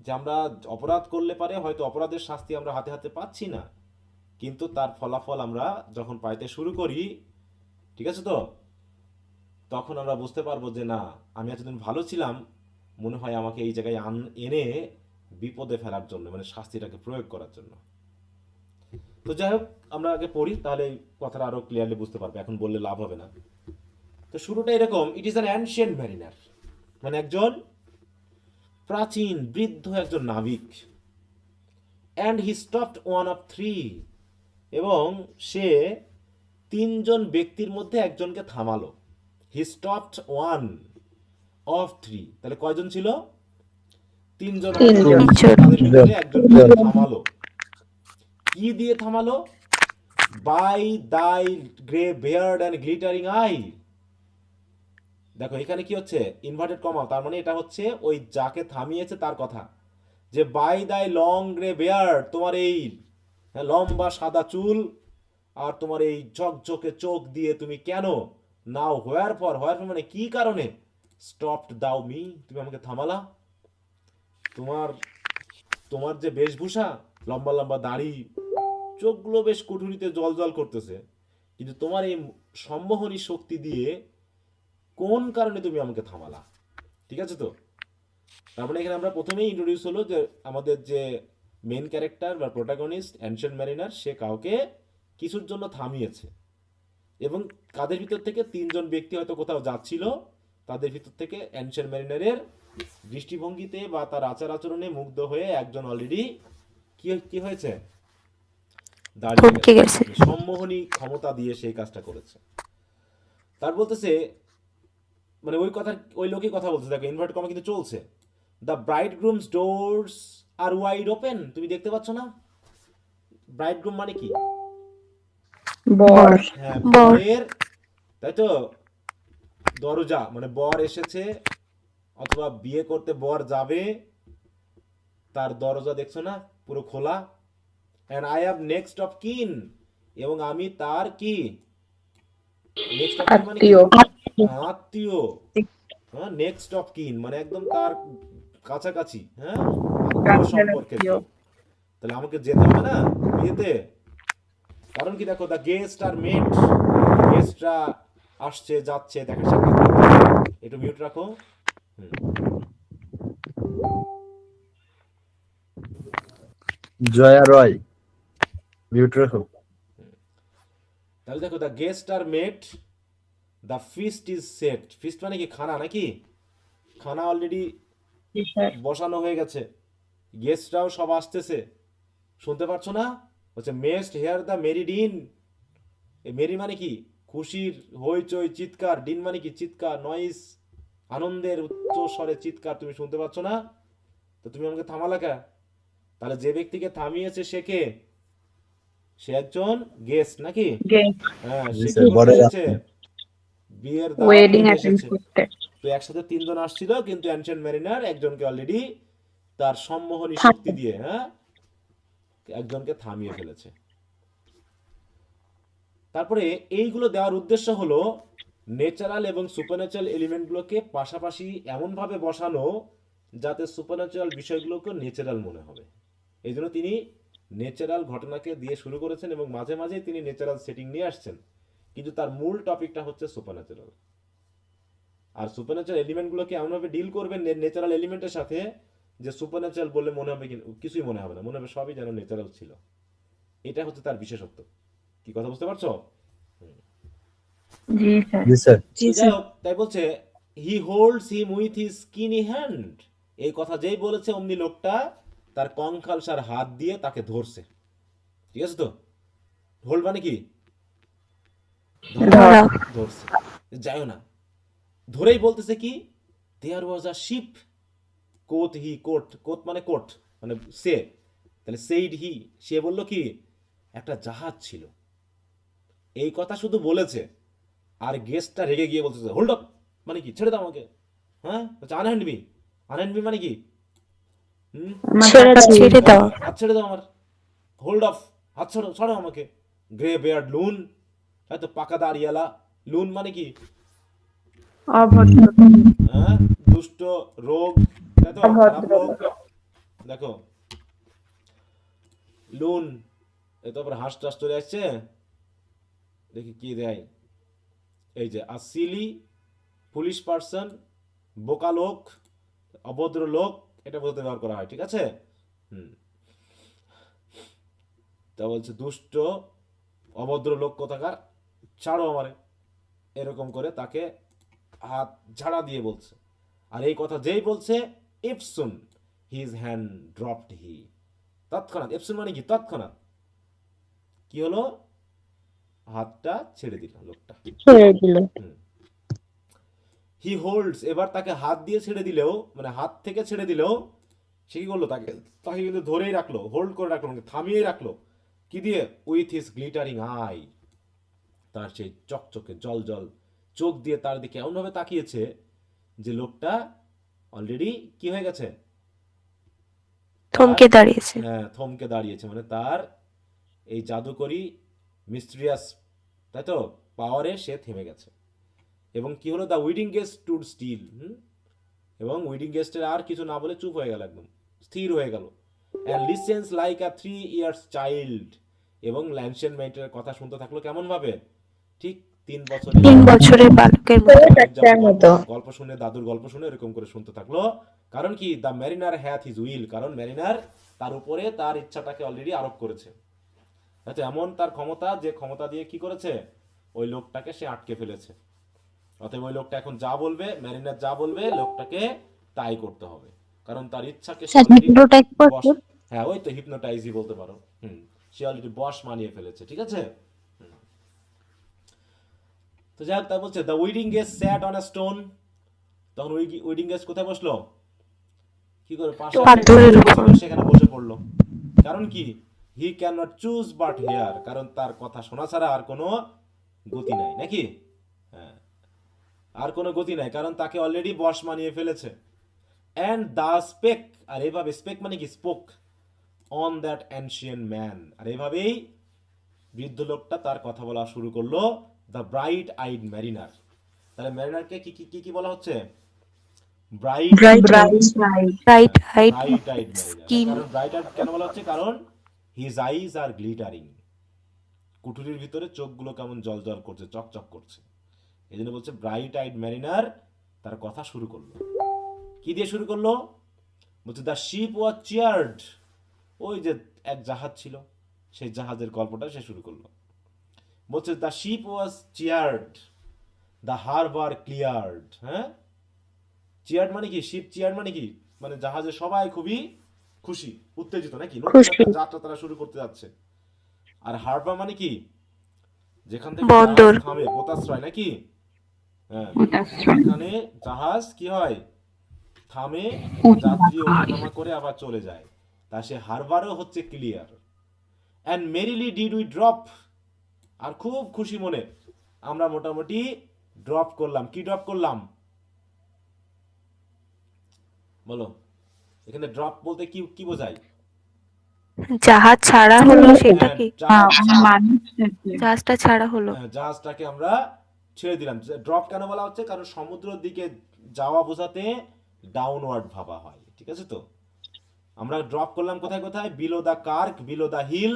যে আমরা অপরাধ করলে পারে হয়তো অপরাধের শাস্তি আমরা হাতে হাতে পাচ্ছি না, কিন্তু তার ফলাফল আমরা যখন পাইতে শুরু করি, ঠিক আছে তো, তখন আমরা বুঝতে পারবো যে না, আমি এতদিন ভালো ছিলাম, মনে হয় আমাকে এই জায়গায় এনে বিপদে ফেলার জন্য, মানে শাস্তিটাকে প্রয়োগ করার জন্য। তো যাই হোক, আমরা আগে পড়ি, তাহলে এই কথাটা আরো ক্লিয়ারলি বুঝতে পারবে, এখন বললে লাভ হবে না। তো শুরুটা এরকম, it is an ancient mariner, মানে একজন প্রাচীন বৃদ্ধ একজন নাবিক। And he stopped one of three, এবং সে তিনজন ব্যক্তির মধ্যে একজনকে থামালো। He stopped one of three, তাহলে কয়জন ছিল? তিনজন হয়তো তিনজন। ছিল, তাদের ভিতরে একজনকে সে থামালো। কি দিয়ে থামালো? By thy grey beard and glittering eye. দেখো এখানে কি হচ্ছে, ইনভার্টেড কমা, তার মানে এটা হচ্ছে ওই যাকে থামিয়েছে তার কথা, যে বাই দাই লং গ্রে বেয়ার্ড, তোমার এই লম্বা সাদা চুল আর তোমার এই ঝকঝকে চোখ দিয়ে তুমি কেন, নাও হোয়ার ফর, হোয়ার ফর মানে কি কারণে, স্টপড দাও মি, তুমি আমাকে থামালা। তোমার তোমার যে বেশভূষা, লম্বা লম্বা দাড়ি, চোখগুলো বেশ কুঠুরিতে জল জল করতেছে, কিন্তু তোমার এই সম্মোহনী শক্তি দিয়ে কোন কারণে তুমি আমাকে থামালা? ঠিক আছে তো? তার মানে এখানে আমরা প্রথমেই ইন্ট্রোডিউস হলো যে আমাদের যে মেন ক্যারেক্টার বা প্রোটাগনিস্ট অ্যানশিয়েন্ট ম্যারিনার, সে কাউকে কিছুর জন্য থামিয়েছে, এবং কাদের ভিতর থেকে? তিনজন ব্যক্তি হয়তো কোথাও যাচ্ছিল, তাদের ভিতর থেকে অ্যানশিয়েন্ট ম্যারিনারের দৃষ্টিভঙ্গিতে বা তার আচার আচরণে মুগ্ধ হয়ে একজন অলরেডি কি কি হয়েছে, দাঁড়িয়ে গেছে, সম্মোহনী ক্ষমতা দিয়ে সেই কাজটা করেছে। তার বলতেছে, মানে ওই কথা, ওই লোকই কথা বলছে, দেখো ইনভার্ট কমা কিন্তু চলছে। The bridegroom's doors are wide open, তুমি দেখতে পাচ্ছ না? ব্রাইড গ্রুম মানে কি? বর। হ্যাঁ, বর। বরের, তাই তো, দরজা, মানে বর এসেছে অথবা বিয়ে করতে বর যাবে, তার দরজা দেখছো না পুরো খোলা। And I have next of কিন, এবং আমি তার কি, নেক্সট অফ কিন মানে কি? আত্মীয়। আত্মীয়। হ্যাঁ, নেক্সট অফ কিন মানে একদম তার কাছাকাছি, হ্যাঁ, আত্মীয় কাছের সম্পর্কের আত্মীয়। কেউ। তাহলে আমাকে যেতে হবে না বিয়েতে? কারণ কি, দেখো দ্য গেস্ট আর মেট, গেস্টরা আসছে যাচ্ছে, দেখা সাক্ষাৎ করতেছে। একটু মিউট রাখো। হুম। জয়া রয়, মিউট রাখো। তাহলে দেখো the guest are met, the feast is set. Feast মানে কি? খানা নাকি? খানা অলরেডি বসানো হয়ে গেছে, গেস্টরাও সব আসতেছে, শুনতে পাচ্ছ না? হচ্ছে mayst hear the merry din. এই মেরি মানে কি? খুশির হইচই চিৎকার, ডিন মানে কি? চিৎকার, নয়েজ, আনন্দের উচ্চ স্বরে চিৎকার, তুমি শুনতে পাচ্ছ না? তো তুমি আমাকে থামালা কে? তাহলে যে ব্যক্তিকে থামিয়েছে সে কে? সে একজন গেস্ট নাকি? গেস্ট, হ্যাঁ, জি সে কি স্যার, করতে বড় এসেছে? বিয়ের দাওয়াত ওয়েডিং খেতে অ্যাটেন্ড এসেছে। করতে। তো একসাথে তিনজন আসছিল, কিন্তু অ্যানশিয়েন্ট ম্যারিনার একজনকে অলরেডি তার সম্মোহনী শক্তি থামো। দিয়ে, হ্যাঁ, একজনকে থামিয়ে ফেলেছে। তারপরে এইগুলো দেওয়ার উদ্দেশ্য হলো ন্যাচারাল এবং সুপারন্যাচারাল এলিমেন্টগুলোকে পাশাপাশি এমনভাবে বসানো যাতে সুপারন্যাচারাল বিষয়গুলোকে ন্যাচারাল মনে হবে। এই জন্য তিনি ন্যাচারাল ঘটনাকে দিয়ে শুরু করেছেন এবং মাঝে মাঝে তিনি ন্যাচারাল সেটিং নিয়ে আসছেন, কিন্তু তার মূল টপিকটা হচ্ছে সুপারন্যাচারাল। আর সুপারন্যাচারাল এলিমেন্টগুলোকে এমনভাবে ডিল করবেন ন্যাচারাল এলিমেন্টের সাথে যে সুপারন্যাচারাল বললে মনে হবে কিছুই মনে হবে না, মনে হবে সবই যেন ন্যাচারাল ছিল। এটা হচ্ছে তার বিশেষত্ব। কি কথা বুঝতে পারছো? জি স্যার। জি স্যার। জি তো যাই স্যার। হোক, তাই বলছে he holds him with his skinny hand. এই কথা যেই বলেছে অমনি লোকটা তার কঙ্কালসার হাত দিয়ে তাকে ধরছে। ঠিক আছে তো? হোল্ড মানে কি? ধরা। ধরা। ধরছে, যাইও না। ধরেই বলতেছে কি, দেয়ার ওয়াজ আ শিপ কোট হি, কোট কোট মানে কোট মানে সে, তাহলে সেইড হি, সে বলল কি একটা জাহাজ ছিল। এই কথা শুধু বলেছে, আর গেস্টটা রেগে গিয়ে বলতেছে হোল্ড আপ, মানে কি ছেড়ে দাও আমাকে। হ্যাঁ, আনহ্যান্ড মি, আনহ্যান্ড মি মানে কি? হুম, আমার ছেড়ে হাত দাও। ছেড়ে ছেড়ে দাও। দাও। হাত ছেড়ে দাও আমার। হোল্ড অফ, হাত ছাড়ো, ছাড়ো আমাকে। গ্রে বেয়ার্ড লুন, হয়তো পাকা দাঁড়িয়ালা। লুন মানে কি? অভদ্র। হ্যাঁ, দুষ্ট, রোগ, তাই তো, খারাপ অভদ্র। লোক। দেখো লুন, এই তো আবার হাঁস টাস চলে আসছে। দেখি কি দেয়। এই যে আসিলি, পুলিশ পার্সন, বোকা লোক, অভদ্র লোক, এটা বলতে ব্যবহার করা হয়। ঠিক আছে? হুম, তা বলছে দুষ্ট, অভদ্র লোক কোথাকার, ছাড়ো আমারে। এরকম করে তাকে হাত ঝাড়া দিয়ে বলছে। আর এই কথা যেই বলছে, ইপসুন হিজ হ্যান্ড ড্রপড হি, তৎক্ষণাৎ। ইপসুন মানে কি? তৎক্ষণাৎ। কি হলো? হাতটা ছেড়ে দিল লোকটা। ছেড়ে দিল। হুম, হি হোল্ডস, এবার তাকে হাত দিয়ে ছেড়ে দিলেও, মানে হাত থেকে ছেড়ে দিলেও সে কি করলো, তাকে তাকে কিন্তু ধরেই রাখলো, হোল্ড করে রাখলো, মানে থামিয়েই রাখলো। কি দিয়ে? উইথ হিজ গ্লিটারিং আই, তার সেই চকচকে জল জল চোখ দিয়ে তার দিকে এমনভাবে তাকিয়েছে যে লোকটা অলরেডি কি হয়ে গেছে, তার, থমকে দাঁড়িয়েছে। হ্যাঁ, থমকে দাঁড়িয়েছে, মানে তার এই জাদুকরি মিস্ট্রিয়াস, তাই তো, পাওয়ারে সে থেমে গেছে। এবং কি হলো, the wedding guest stood still. এবং উইডিং গেস্টের আর কিছু না বলে চুপ হয়ে গেল, একদম স্থির হয়ে গেল। And listen like a 3 years child. এবং ল্যানসেন মেন্টের কথা শুনতে থাকলো কেমন ভাবে? ঠিক 3 বছরের 3 বছরের বালকের মতো। বালক যেমন গল্প গল্প শুনে, দাদুর গল্প শুনে এরকম করে শুনতে থাকলো। কারণ কি? The mariner hath his will, কারণ ম্যারিনার তার উপরে তার ইচ্ছাটাকে অলরেডি আরোপ করেছে। আচ্ছা, এমন তার ক্ষমতা, যে ক্ষমতা দিয়ে কি করেছে, ওই লোকটাকে সে আটকে ফেলেছে। অতএব ওই লোকটা এখন যা বলবে, ম্যারিনার যা বলবে, লোকটাকে তাই করতে হবে, কারণ তার ইচ্ছাকে সে স্যার অলরেডি হিপনোটাইজ বশ, করছে। হ্যাঁ ওই তো হিপনোটাইজই বলতে পারো। সে অলরেডি বশ মানিয়ে ফেলেছে। ঠিক আছে? তো যাই হোক, তা বলছে the wedding guest sat on a stone. তখন উইডিং গেস্ট কোথায় বসলো? কি করে? পাশে একটা পাথরের স্তূপ উপর। ছিল, সেখানে বসে পড়লো। কারণ কি? He cannot choose but hear, কারণ তার কথা শোনা ছাড়া আর কোনো গতি নাই, নাকি? হ্যাঁ, আর কোনো গতি নাই, কারণ তাকে অলরেডি বশ মানিয়ে ফেলেছে। অ্যান্ড দ্য স্পেক, আর এভাবে, স্পেক মানে কি? Spoke on that ancient man, আর এভাবেই বৃদ্ধ লোকটা তার কথা বলা শুরু করলো। দ্য ব্রাইট আইড ম্যারিনার, তাহলে ম্যারিনারকে কি কি কি বলা হচ্ছে? Bright, bright bright eyes. Light. Bright eyed bright eyed mariner. Skin. কারণ ব্রাইট আইড কেন বলা হচ্ছে? কারণ হিজ আইজ আর গ্লিটারিং, কুঠুরির ভিতরে চোখগুলো কেমন জল জল করছে, চকচক করছে। এই জন্য বলছে ব্রাইট আইড ম্যারিনার তার কথা শুরু করলো। কি দিয়ে শুরু করলো? বলছে দ্য শিপ ওয়াজ চিয়ার্ড, ওই যে এক জাহাজ ছিল, সেই জাহাজের গল্পটা সে শুরু করলো। বলছে the ship was cheered, the harbour cleared. হ্যাঁ, চিয়ার্ড মানে কি? শিপ চিয়ার্ড মানে কি? মানে জাহাজে সবাই খুবই খুশি, উত্তেজিত, নাকি? নতুন খুশি। একটা যাত্রা তারা শুরু করতে যাচ্ছে। আর হারবার মানে কি? যেখান থেকে জাহাজ বন্দর। থামে, পোতাশ্রয়, নাকি? হ্যাঁ, উদাশ্রয়। যেখানে জাহাজ কি হয়, থামে, উঠা যাত্রী হয়। ওঠানামা করে আবার চলে যায়, তা সে হারবারও হচ্ছে clear. And merrily did we drop, আর খুব খুশি মনে আমরা মোটামুটি ড্রপ করলাম। কি ড্রপ করলাম বলো? এখানে ড্রপ বলতে কি কি বোঝায়? জাহাজ ছাড়া হলো সেটা হ্যাঁ, কি? জাহাজটা ছাড়া হলো। জাহাজটাকে আমরা ছেড়ে দিলাম। ড্রপ কেন বলা হচ্ছে? কারণ সমুদ্রের দিকে যাওয়া বোঝাতে ডাউনওয়ার্ড ভাবা হয়, ঠিক আছে? তো আমরা ড্রপ করলাম কোথায় কোথায়? Below the kirk, below the hill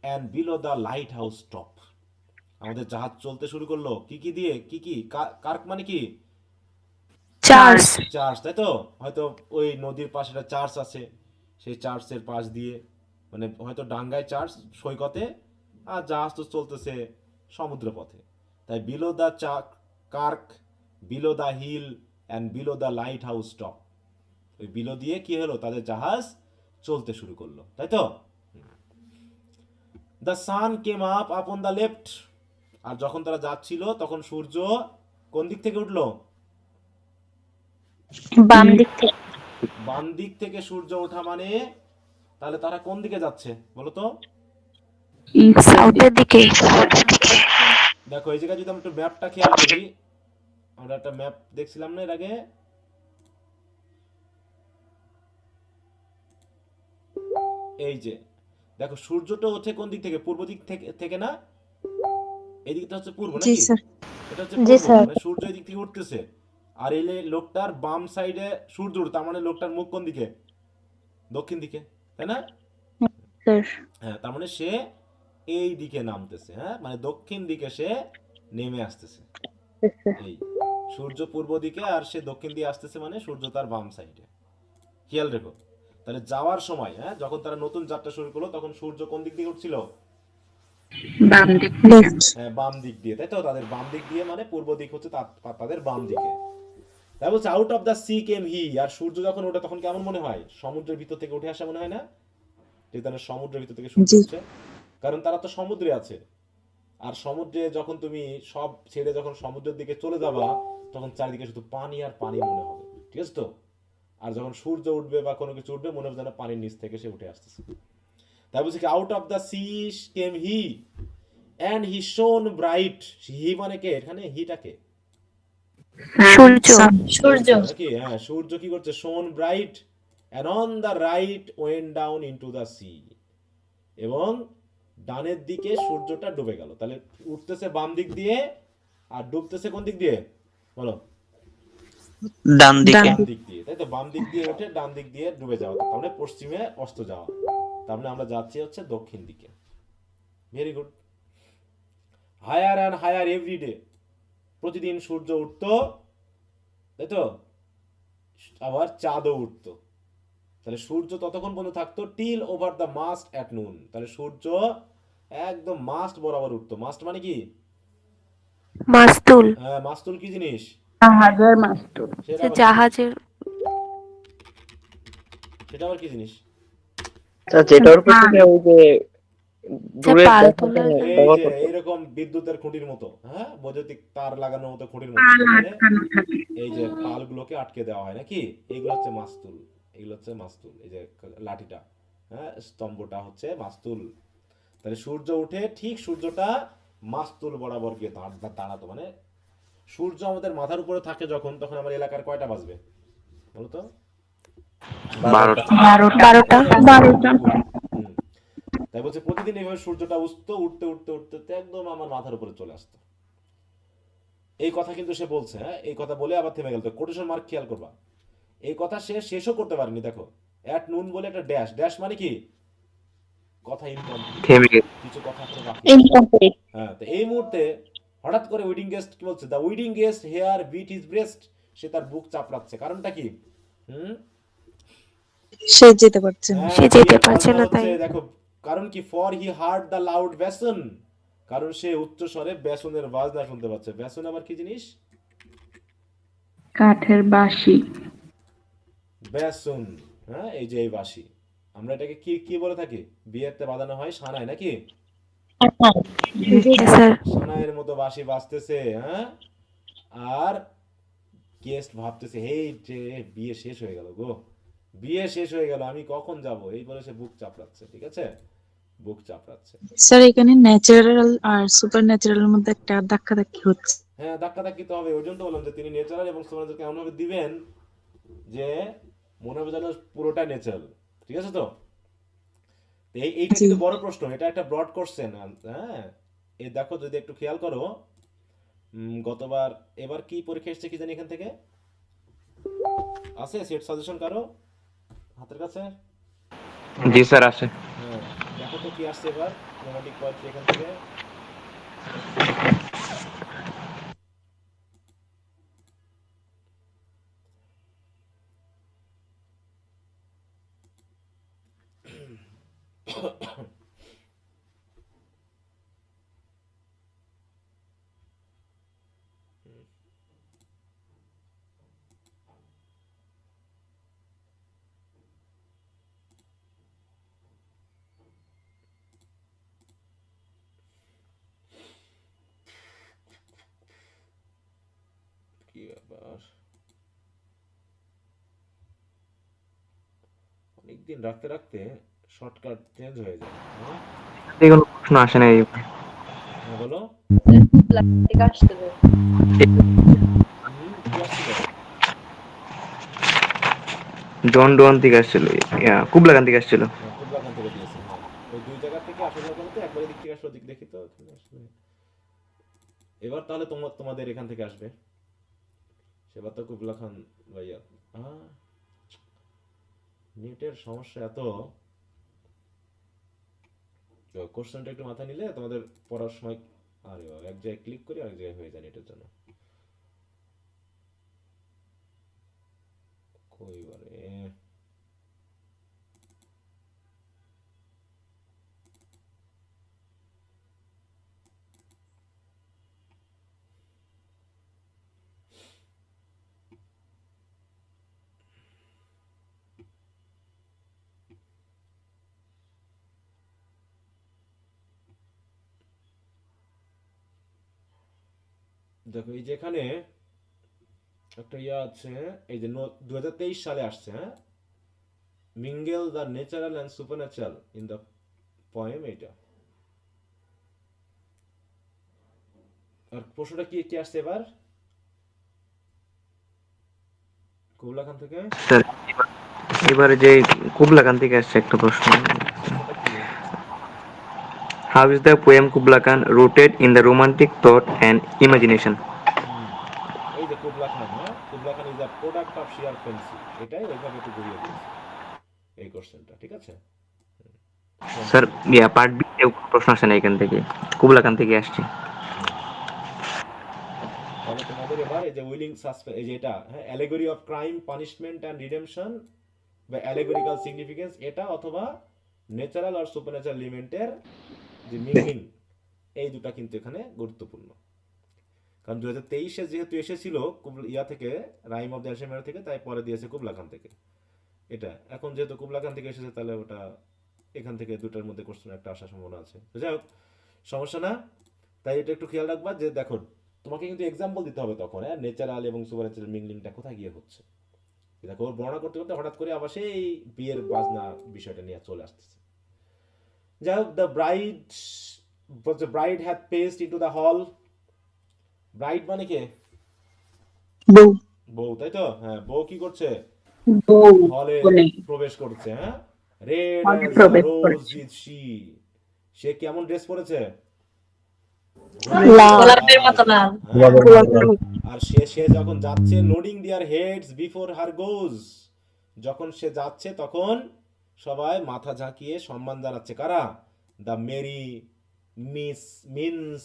and below the lighthouse top. আমাদের জাহাজ চলতে শুরু করলো কি কি দিয়ে? কি কি? কার্ক মানে কি? চার্জ। চার্চ, তাই তো? হয়তো ওই নদীর পাশে একটা চার্চ আছে, সেই চার্চের পাশ দিয়ে, মানে হয়তো ডাঙ্গায় চার্চ সৈকতে, আর জাহাজ তো চলতেছে সমুদ্র পথে। তাই below the kirk, below the hill and below the lighthouse top, ওই বিলো দিয়ে কি হলো? তাদের জাহাজ চলতে শুরু করলো, তাই তো? The sun came up upon the left, আর যখন তারা যাচ্ছিল তখন সূর্য কোন দিক থেকে উঠলো? বাম দিক থেকে। বাম দিক থেকে সূর্য ওঠা মানে তাহলে তারা কোন দিকে যাচ্ছে বলো তো? সাউথের দিকে। দেখো এই জায়গায় যদি আমরা একটু ম্যাপটা খেয়াল করি, আমরা একটা ম্যাপ দেখছিলাম না এর আগে? এই যে দেখো, সূর্যটা ওঠে কোন দিক থেকে? পূর্ব দিক থেকে থেকে না? এই দিকটা হচ্ছে পূর্ব জি নাকি? স্যার। এটা হচ্ছে জি পূর্ব, স্যার। মানে সূর্য এই দিক থেকে উঠতেছে। আর এই লোকটার বাম সাইডে সূর্য উঠে, তার মানে লোকটার মুখ কোন দিকে? দক্ষিণ দিকে, তাই না? স্যার। হ্যাঁ, তার মানে সে এই দিকে নামতেছে, হ্যাঁ, মানে দক্ষিণ দিকে সে নেমে আসতেছে। এই সূর্য পূর্ব দিকে আর সে দক্ষিণ দিয়ে আসতেছে, মানে সূর্য তার বাম সাইডে। খেয়াল রেখো। তাহলে যাওয়ার সময়, হ্যাঁ, যখন তারা নতুন যাত্রা শুরু করলো তখন সূর্য কোন দিক দিয়ে উঠছিল? হ্যাঁ, বাম দিক দিয়ে, তাই তো? তাদের বাম দিক দিয়ে, মানে পূর্ব দিক হচ্ছে তাদের বাম দিকে। তাই বলছে out of the sea came he, আর সূর্য যখন ওঠে তখন কেমন মনে হয়? সমুদ্রের ভিতর থেকে উঠে আসা মনে হয় না? যে তারা সমুদ্রের ভিতর থেকে সূর্য উঠছে, কারণ তারা তো সমুদ্রে আছে। আর সমুদ্রে যখন তুমি সব ছেড়ে যখন সমুদ্রের দিকে চলে যাবা, তখন চারিদিকে শুধু পানি আর পানি মনে হবে, ঠিক আছে তো? আর যখন সূর্য উঠবে বা কোনো কিছু উঠবে, মনে হবে যেন পানির নিচ থেকে সে উঠে আসতেছে। তাই বলছে কি out of the sea came he and he শোন ব্রাইট। হি মানে কে এখানে? হিটাকে সূর্য। সূর্য। নাকি? হ্যাঁ, সূর্য কি করছে? শোন bright and on the right went down into the sea, এবং ডানের দিকে সূর্যটা ডুবে গেল। তাহলে উঠতেছে বাম দিক দিয়ে আর ডুবতেছে কোন দিক দিয়ে বলো? ডান দিকে। ডান দিক দিয়ে, তাই তো? বাম দিক দিয়ে উঠে ডান দিক দিয়ে ডুবে যাওয়া, তার মানে পশ্চিমে অস্ত যাওয়া। তার মানে আমরা যাচ্ছি হচ্ছে দক্ষিণ দিকে। Very good. Higher and higher every day, প্রতিদিন সূর্য উঠতো, তাই তো? আবার চাঁদও উঠতো। তাহলে সূর্য ততক্ষণ পর্যন্ত থাকতো till over the must at noon. তাহলে সূর্য একদম মাস্ট বরাবর উঠতো। মাস্ট মানে কি? মাস্তুল। হ্যাঁ, মাস্তুল কি জিনিস? জাহাজের মাস্তুল। সেটা যে আবার কি জিনিস? জাহাজের সেটা আবার কি জিনিস? আচ্ছা, যেটার উপর থেকে ওই যে যে দূরের পাল দেখার তোলা জন্য যায়। এই ব্যবহার যে করতো। এইরকম বিদ্যুতের খুঁটির মতো, হ্যাঁ, বৈদ্যুতিক তার লাগানোর মতো খুঁটির মতো, যেখানে এই যে পালগুলোকে আটকে দেওয়া হয় নাকি? এইগুলো হচ্ছে মাস্তুল। এগুলো হচ্ছে মাস্তুল। এই যে লাঠিটা, হ্যাঁ, স্তম্ভটা হচ্ছে মাস্তুল। তাহলে সূর্য উঠে ঠিক সূর্যটা মাস্তুল বরাবর গিয়ে দাঁড়াতো। মানে সূর্য আমাদের মাথার উপরে থাকে যখন, তখন আমার এলাকার কয়টা বাজবে বলতো? 12টা। 12টা। হুম। তাই বলছে প্রতিদিন এইভাবে সূর্যটা উঠতে উঠতে উঠতে উঠতে উঠতে একদম আমার মাথার উপরে চলে আসতো। এই কথা কিন্তু সে বলছে, হ্যাঁ, এই কথা বলে আবার থেমে গেল। তো কোটেশন মার্ক খেয়াল করবা, এই কথা সে শেষও করতে পারেনি। দেখো, অ্যাট নুন বলে একটা ড্যাশ, ড্যাশ মানে কি? কথা ইনকমপ্লিট, থেমে গেছে। কিছু কথা এখনো বাকি আছে। ইনকমপ্লিট। হ্যাঁ, তো এই মুহূর্তে হঠাৎ করে উইডিং গেস্ট কি বলছে? The wedding guest here beat his breast, সে তার বুক চাপড়াচ্ছে। কারণটা কি? হুম, সে যেতে পারছে না। হ্যাঁ, সে যেতে বিয়ের পারছে গন্ধ না হচ্ছে। তাই। দেখো কারণ কি? For he heard the loud bassoon, কারণ সে উচ্চ স্বরে ব্যাসনের বাজনা শুনতে পাচ্ছে। ব্যাসন আবার কি জিনিস? কাঠের বাঁশি। ব্যাসন, হ্যাঁ, এই যে এই বাঁশি, আমরা এটাকে কি কি বলে থাকি? বিয়েতে বাজানো হয় সানাই নাকি? স্যার। সানাইয়ের মতো বাঁশি বাজতেছে, হ্যাঁ, আর গেস্ট ভাবতেছে হেই যে বিয়ে শেষ হয়ে গেল গো, বিয়ে শেষ হয়ে গেল, আমি কখন যাব, এই বলে সে বুক চাপড়াচ্ছে, ঠিক আছে? বুক চাপড়াচ্ছে। স্যার এখানে ন্যাচারাল আর সুপার ন্যাচারালের মধ্যে একটা ধাক্কাধাক্কি হচ্ছে। হ্যাঁ, ধাক্কাধাক্কি তো হবে। ওই জন্য তো বললাম যে তিনি ন্যাচারাল এবং সুপারন্যাচারাল এমনভাবে দিবেন যে মনে হবে যেন পুরোটা ন্যাচারাল। ঠিক আছে তো? তো এইটা জি কিন্তু বড় প্রশ্ন, এটা একটা ব্রড কোশ্চেন। হ্যাঁ, এই দেখো যদি একটু খেয়াল করো, গতবার এবার কি পরীক্ষা এসেছে কি জানি এখান থেকে আছে সেট সাজেশন কারো হাতের কাছে? জি স্যার আছে। হ্যাঁ, দেখো তো কি আসছে এবার রোমান্টিক পোয়েট্রি এখান থেকে। কি ব্যাপার, অনেকদিন রাখতে রাখতে শর্টকাট চেঞ্জ হয়ে যায়। হ্যাঁ, এই কোনো প্রশ্ন আসে না এই হ্যাঁ বলো। কি আসছিল? জন ডোয়ান থেকে আসছিল, কুবলাকান থেকে আসছিল। হ্যাঁ, কুবলা খান থেকে দিয়েছে। হ্যাঁ, ওই দুই জায়গা থেকে আসা যাবে না, তো একবার এদিক থেকে আসলো, দিক দেখি তো এখানে আসলে। এবার তাহলে তোমাদের এখান থেকে আসবে। সেবার তো কুবলা খান ভাইয়া। নেটের সমস্যা এত, কোশ্চেনটা একটু মাথায় নিলে তোমাদের পড়ার সময়, আরে বাবা, এক জায়গায় ক্লিক করি আরেক জায়গায় হয়ে যায় নেটের জন্য। কইবারে দেখো এই যেখানে একটা ইয়া আছে, এই যে 2023 সালে আসছে। হ্যাঁ, mingle the natural and super natural in the poem, এইটা। আর প্রশ্নটা কি কি আসছে এবার কুবলা খান থেকে? স্যার এবারে যে কুবলাকান থেকে আসছে একটা প্রশ্ন। প্রশ্নটা কি? How is the poem Kubla Khan rooted in the romantic thought and imagination? Hmm, এই যে কুবলা খান, হ্যাঁ, Kubla Khan is a product of sheer fancy, এটাই ওইভাবে একটু ঘুরিয়ে দিয়েছে এই কোশ্চেনটা। ঠিক আছে, স্যার ফ্যান্সি। পার্ট বি এও কোনো প্রশ্ন আসে না এখান থেকে, কুবলাকান থেকে আসছে। হুম, তাহলে তোমাদের এবার এই যে উইলিং সাসপেন্স, এই যে এটা, হ্যাঁ, allegory of crime punishment and redemption বা অ্যালেগরিক্যাল সিগনিফিকেন্স, এটা অথবা ন্যাচারাল আর সুপারন্যাচারাল এলিমেন্টের যে মিনিং, এই দুটা কিন্তু এখানে গুরুত্বপূর্ণ। কারণ 2023-এ যেহেতু এসেছিল ইয়া থেকে, রাইম অফ দ্য অ্যালসেমার থেকে, তাই পরে দিয়েছে কুবলা খান থেকে। এটা এখন যেহেতু কুবলা খান থেকে এসেছে, তাহলে ওটা এখান থেকে দুটার মধ্যে কোশ্চেন একটা আসার সম্ভাবনা আছে। তো যাই হোক, সমস্যা না। তাই এটা একটু খেয়াল রাখবা যে দেখো, তোমাকে কিন্তু এক্সাম্পল দিতে হবে তখন, হ্যাঁ, ন্যাচারাল এবং সুপারন্যাচারাল মিংলিংটা কোথায় গিয়ে হচ্ছে। দেখো, ওর বর্ণনা করতে করতে হঠাৎ করে আবার সেই বিয়ের বাজনা বিষয়টা নিয়ে চলে আসতেছে। যাই হোক, the bride had paced into the hall. Bride মানে কে? বউ। বউ, তাই তো? হ্যাঁ, বউ কি করছে? বউ হলে বলে প্রবেশ করছে। হ্যাঁ, রেড হলে অ্যাজ দ্য প্রবেশ রোজ করেছে। Is she. সে কেমন ড্রেস পরেছে? লাল। গোলাপের মতো লাল। হ্যাঁ, গোলাপের মতো। আর সে সে যখন যাচ্ছে, লোডিং দেয়ার হেডস বিফোর হার গোজ, যখন সে যাচ্ছে তখন সবাই মাথা ঝাঁকিয়ে সম্মান জানাচ্ছে। কারা? The merry means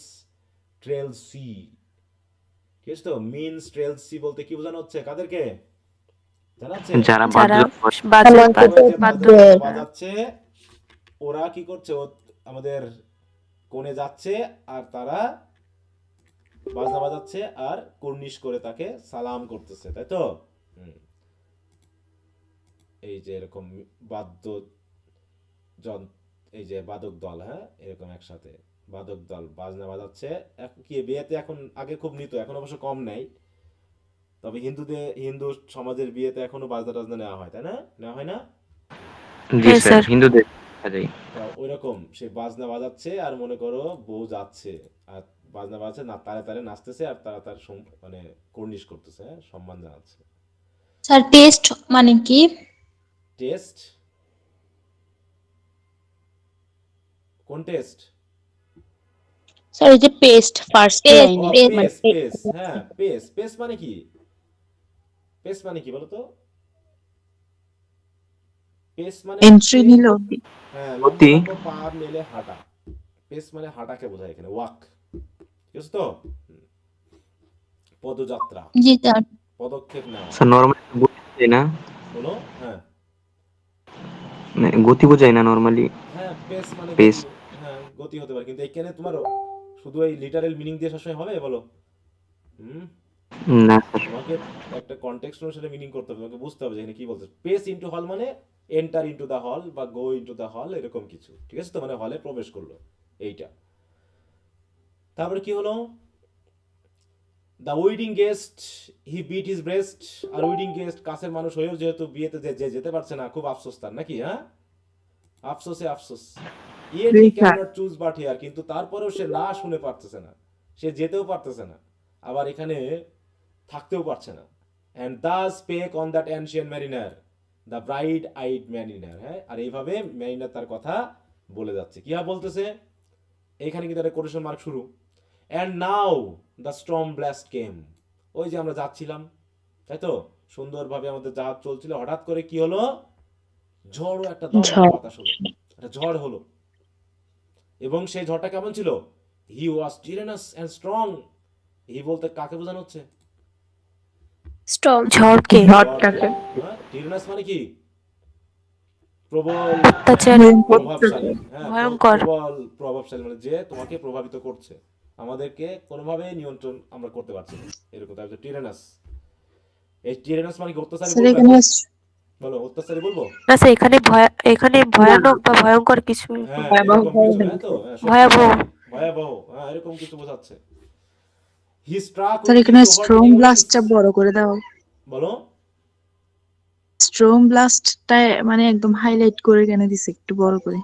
ট্রেলসি। ঠিক আছে তো? মিন্স ট্রেলসি বলতে কি বোঝানো হচ্ছে? কাদেরকে জানাচ্ছে? যারা যারা বাদ্য ওরা যে বাদ্য বাদ্যযন্ত্র বাজাচ্ছে, ওরা কি করছে? আমাদের কোণে যাচ্ছে আর তারা বাজনা বাজাচ্ছে আর কুর্নিশ করে তাকে সালাম করতেছে, তাই তো? হুম, এই যে এরকম বাদ্য এই যে বাদক দল, হ্যাঁ, এরকম একসাথে বাদক দল বাজনা বাজাচ্ছে। কি বিয়েতে এখন, আগে খুব নিত, এখন অবশ্য কম নেয়, তবে হিন্দু সমাজের বিয়েতে এখনো বাজনা টাজনা নেওয়া হয়, তাই না? নেওয়া হয় না? জি হ্যাঁ স্যার, স্যার। হিন্দুদের দেখা যায়। ওইরকম সে বাজনা বাজাচ্ছে আর মনে করো বউ যাচ্ছে, আর বাজনা বাজাচ্ছে না, তারে তারে নাচতেছে আর তারা তার মানে কর্নিশ করতেছে, হ্যাঁ, সম্মান জানাচ্ছে। স্যার টেস্ট মানে কি? টেস্ট? কোন টেস্ট? স্যার এই যে পেস্ট ফার্স্ট পেস্ট লাইনে ও পেস্ট মানে পেস, পেস, হ্যাঁ পেস। পেস মানে কি? পেস মানে কি বলো তো? পেস মানে এন্ট্রি হচ্ছে, নিল। হ্যাঁ, লম্বা গতি। লম্বা পা মেলে হাঁটা। পেস মানে হাঁটাকে বোঝায় এখানে, ওয়াক, ঠিক আছে তো? পদযাত্রা, জি স্যার। পদক্ষেপ নেওয়া। স্যার নরমালি গতি বোঝায় না? বলো, হ্যাঁ। মানে গতি বোঝায় না নরমালি? হ্যাঁ, পেস মানে পেস। গতি। হ্যাঁ, গতি হতে পারে, কিন্তু এখানে তোমার শুধু এই লিটারেল মিনিং দিয়ে সবসময় হবে বলো? হুম, না স্যার। তোমাকে একটা কনটেক্সট অনুসারে মিনিং করতে হবে, তোমাকে বুঝতে হবে যে এখানে কি বলছে। পেস ইনটু হল মানে এন্টার ইনটু দা হল বা গো ইনটু দা হল, এরকম কিছু, ঠিক আছে তো? মানে হলে প্রবেশ করলো, এইটা। তারপরে কি হলো? The wedding guest he beat his breast. আর উইডিং গেস্ট কাছের মানুষ হয়েও যেহেতু বিয়েতে যে যেতে পারছে না, খুব আফসোস তার, নাকি? হ্যাঁ, আফসোসে আফসোস। Yet he cannot choose but here, কিন্তু তারপরেও সে না শুনে পারতেছে না, সে যেতেও পারতেছে না, আবার এখানে থাকতেও পারছে না। And the spake on that ancient mariner, the bright eyed mariner. হ্যাঁ, আর এইভাবে ম্যারিনার তার কথা বলে যাচ্ছে। কি বলতেছে এইখানে? কিন্তু একটা কোটেশন মার্ক শুরু। And now the storm blast came. ওই যে আমরা যাচ্ছিলাম, তাই তো, সুন্দরভাবে আমাদের জাহাজ চলছিল, হঠাৎ করে কি হলো? ঝড়, একটা দমকা ঝড়। বাতাস হলো, একটা ঝড় হলো। এবং সেই ঝড়টা কেমন ছিল? হি ওয়াজ টিরানাস অ্যান্ড স্ট্রং। হি বলতে কাকে বোঝানো হচ্ছে? স্টর্ম ঝড়কে। ঝড়কে। ঝড়টাকে। হ্যাঁ, টিরানাস মানে কি? প্রবল, অত্যাচারী। ভয়ঙ্কর। প্রভাবশালী। হ্যাঁ, ভয়ঙ্কর। প্রবল প্রভাবশালী মানে যে তোমাকে প্রভাবিত করছে, আমাদেরকে কোনোভাবে নিয়ন্ত্রণ আমরা করতে পারছি না, এরকম। তার টিরানাস। এই টিরানাস মানে কি অত্যাচারী স্যার বলবো এখানে এখন? বলো, অত্যাচারী বলবো? না স্যার, এখানে না, ভয়ানক বা ভয়ঙ্কর কিছু হ্যাঁ, ভয়াবহ এরকম কিছু, হ্যাঁ তো, হ্যাঁ, ভয়াবহ। শক্তিশালী, ভয়াবহ, হ্যাঁ, এরকম কিছু বোঝাচ্ছে। হি স্ট্রাক স্যার উইথ এখানে হিজ স্ট্রং ওভারটেকিং উইংস। ব্লাস্টটা বড় করে দাও। বলো। স্ট্রং ব্লাস্টটা মানে একদম হাইলাইট করে কেন দিছে একটু বড় করে?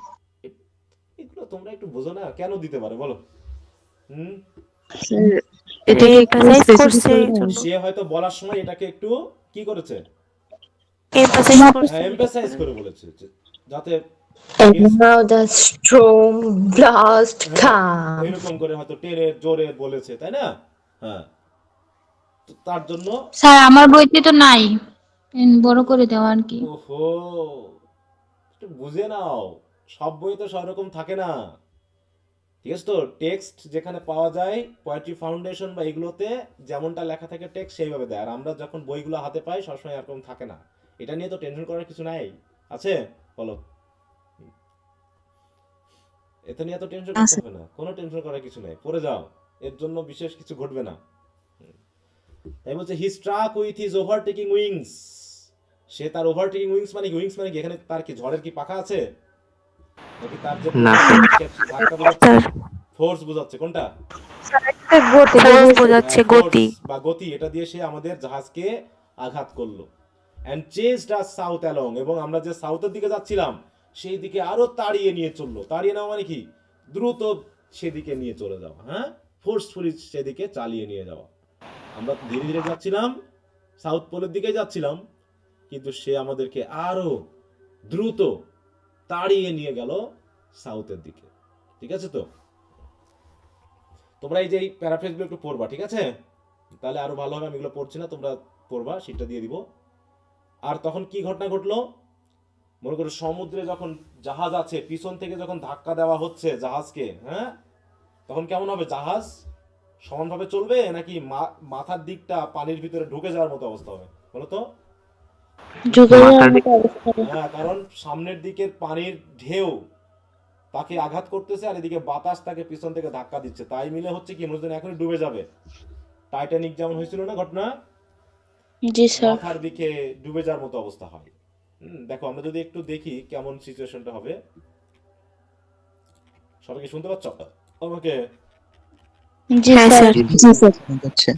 এগুলো তোমরা একটু বোঝো না, কেন দিতে পারে বলো? হুম, স্যার এটাকে একটু এমফাসাইজ স্পেসিফিক করছে করে এই দাও। জন্য। সে হয়তো বলার সময় এটাকে একটু কি করেছে? এমফাসাইজ করছে হ্যাঁ, এই এমফাসাইজ জন্য। করে বলেছে, যাতে And guest, now the storm blast হ্যাঁ, comes. এরকম করে হয়তো টেনে জোরে বলেছে, তাই না? হ্যাঁ, তো তার জন্য। স্যার আমার বইতে তো নাই, বড় করে দেওয়া আর কি। ওহো, একটু বুঝে নাও, সব বই তো সব রকম থাকে না, ঠিক আছে তো? টেক্সট যেখানে পাওয়া যায় পোয়েট্রি ফাউন্ডেশন বা এগুলোতে যেমনটা লেখা থাকে টেক্সট সেইভাবে দেয়, আর আমরা যখন বইগুলো হাতে পাই সবসময় এরকম থাকে না। এটা নিয়ে তো টেনশন করার কিছু নাই, আছে? বলো, এটা নিয়ে তো টেনশন করতে আছে। হবে না, কোনো টেনশন করার কিছু নাই, পড়ে যাও, এর জন্য বিশেষ কিছু ঘটবে না। তাই বলছে he struck with his overtaking wings. সে তার ওভারটেকিং উইংস মানে কি? উইংস মানে কি? এখানে তার কি ঝড়ের কি পাখা আছে, নাকি তার যে না প্রভাব, স্যার। ধাক্কা বোঝাচ্ছে, স্যার ফোর্স বোঝাচ্ছে, কোনটা? ফোর্স বোঝাচ্ছে, ফোর্স গতি। বা গতি, এটা দিয়ে সে আমাদের জাহাজকে আঘাত করলো। And chased us south along, এবং আমরা যে সাউথের দিকে যাচ্ছিলাম সেই দিকে আরো তাড়িয়ে নিয়ে চললো। তাড়িয়ে নেওয়া মানে কি? দ্রুত সেদিকে নিয়ে চলে যাওয়া, হ্যাঁ, ফোর্সফুলি সেদিকে চালিয়ে নিয়ে যাওয়া। আমরা ধীরে ধীরে যাচ্ছিলাম, সাউথ পোলের দিকে যাচ্ছিলাম, কিন্তু সে আমাদেরকে আরো দ্রুত তাড়িয়ে নিয়ে গেল সাউথের দিকে, ঠিক আছে তো? তোমরা এই যে এই প্যারাফ্রেজগুলো একটু পড়বা, ঠিক আছে? তাহলে আরো ভালো হবে। আমি এগুলো পড়ছি না, তোমরা পড়বা, সেটা দিয়ে দিব। আর তখন কি ঘটনা ঘটলো? মনে করো সমুদ্রে যখন জাহাজ আছে, পিছন থেকে যখন ধাক্কা দেওয়া হচ্ছে জাহাজকে, হ্যাঁ, তখন কেমন হবে? জাহাজ সমানভাবে চলবে নাকি মাথার দিকটা পানির ভিতরে ঢুকে যাওয়ার মতো অবস্থা হবে বলো তো? যুগের মাথার মতো দিকে। অবস্থা। হ্যাঁ, কারণ সামনের দিকের পানির ঢেউ তাকে আঘাত করতেছে, আর এদিকে বাতাস তাকে পিছন থেকে ধাক্কা দিচ্ছে, তাই মিলে হচ্ছে কি, মনে এখনই ডুবে যাবে। টাইটানিক যেমন হয়েছিল না ঘটনা, জি স্যার। মাথার দিকে ডুবে যাওয়ার মতো অবস্থা হয়। দেখো, আমরা যদি একটু দেখি কেমন সিচুয়েশনটা হবে। সবাইকে শুনতে পাচ্ছ আমাকে? জি হ্যাঁ স্যার। স্যার। জি জি স্যার। স্যার শোনা যাচ্ছে।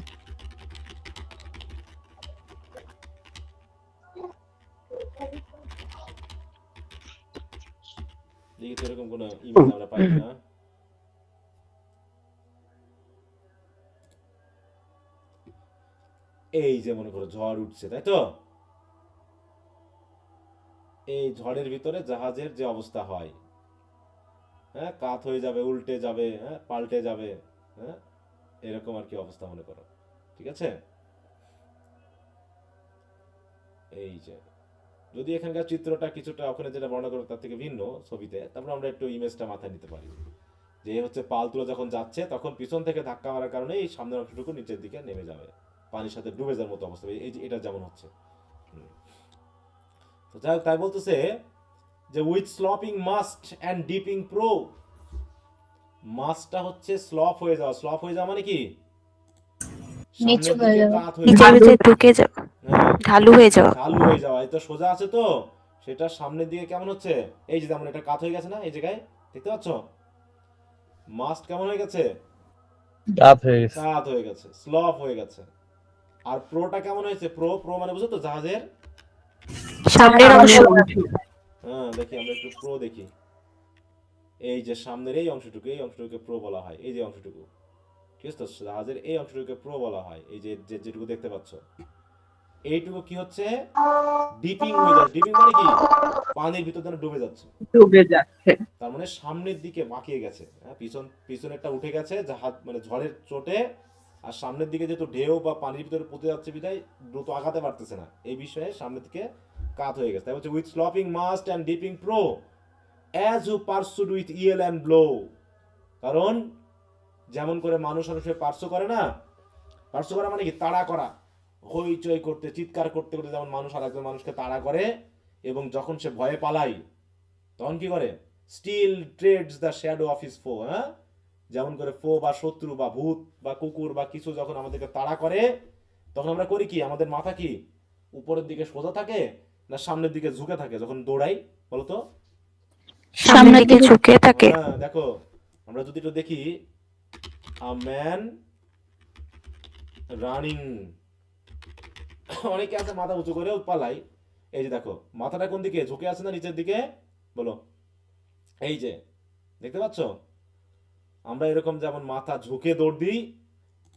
এই যে মনে করো ঝড় উঠছে, তাই তো? এই ঝড়ের ভিতরে জাহাজের যে অবস্থা হয়, হ্যাঁ, কাত হয়ে যাবে, উল্টে যাবে, হ্যাঁ, পাল্টে যাবে, হ্যাঁ, এরকম আর কি অবস্থা মনে করো। ঠিক আছে? এই যে যদি এখানকার চিত্রটা কিছুটা ওখানে যেটা বর্ণনা করো তার থেকে ভিন্ন ছবিতে, তারপর আমরা একটু ইমেজটা মাথায় নিতে পারি যে হচ্ছে পালতুলো যখন যাচ্ছে তখন পিছন থেকে ধাক্কা মারার কারণে এই সামনের অংশটুকু নিচের দিকে নেমে যাবে, পানির সাথে ডুবে যাওয়ার মতো অবস্থা, এই যে এটা যেমন হচ্ছে। তো যাই হোক, তাই বলতেছে যে with sloping mast and dipping prow, মাস্টটা হচ্ছে স্লপ হয়ে যাওয়া। স্লপ হয়ে যাওয়া মানে কি? নিচু সামনের হয়ে দিকে যাওয়া। কাত হয়ে নিচের যাওয়া। ভিতরে ঢুকে যাওয়া, হ্যাঁ, ঢালু হয়ে যাওয়া। ঢালু হয়ে যাওয়া। এটা সোজা আছে তো, সেটা সামনের দিকে কেমন হচ্ছে, এই যে যেমন এটা কাত হয়ে গেছে না এই জায়গায়, দেখতে পাচ্ছ? মাস্ট কেমন হয়ে গেছে? কাত হয়ে গেছে। কাত হয়ে গেছে, স্লপ হয়ে গেছে। আর প্রোটা কেমন হয়েছে? প্রো প্রো মানে বুঝো তো, জাহাজের সামনের অংশ। হ্যাঁ, দেখি আমরা একটু প্রো দেখি। এই যে সামনের এই অংশটুকু, এই অংশটুকুকে প্রো বলা হয়। এই যে অংশটুকু, ঠিক আছে তো, জাহাজের এই অংশটুকুকে প্রো বলা হয়। এই যে যেটুকু দেখতে পাচ্ছ, এইটুকু কি হচ্ছে? ডিপিং হয়ে যাচ্ছে। ডিপিং মানে কি? পানির ভিতর যেন ডুবে যাচ্ছে। ডুবে যাচ্ছে। তার মানে সামনের দিকে বাঁকিয়ে গেছে, হ্যাঁ, পিছনেরটা উঠে গেছে জাহাজ মানে ঝড়ের চোটে, আর সামনের দিকে যেহেতু ঢেউ বা পানির ভিতরে পুঁতে যাচ্ছে বিধায় দ্রুত আগাতে পারতেছে না, এই বিষয়ে সামনের দিকে কাত হয়ে গেছে। তাই বলছে with sloping mast and dipping prow as who pursued with yell and blow. কারণ যেমন করে মানুষ অনেক পার্শ্ব করে না, পার্শ্ব করা মানে কি? তাড়া করা, হইচই করতে, চিৎকার করতে করতে যেমন মানুষ আর একজন মানুষকে তাড়া করে, এবং যখন সে ভয়ে পালায় তখন কি করে? Still treads the shadow of his foe. হ্যাঁ, যেমন করে ফো বা শত্রু বা ভূত বা কুকুর বা কিছু যখন আমাদেরকে তাড়া করে, তখন আমরা করি কি? আমাদের মাথা কি উপরের দিকে সোজা থাকে না সামনের দিকে ঝুঁকে থাকে যখন দৌড়াই? বলতো। সামনের দিকে ঝুঁকে থাকে। হ্যাঁ, দেখো আমরা যদি একটু দেখি, আ ম্যান রানিং, অনেকে আছে মাথা উঁচু করে পালাই। এই যে দেখো মাথাটা কোন দিকে ঝুঁকে আছে না নিচের দিকে? বলো। এই যে দেখতে পাচ্ছ, আমরা এরকম যেমন মাথা ঝুঁকে দৌড় দিই,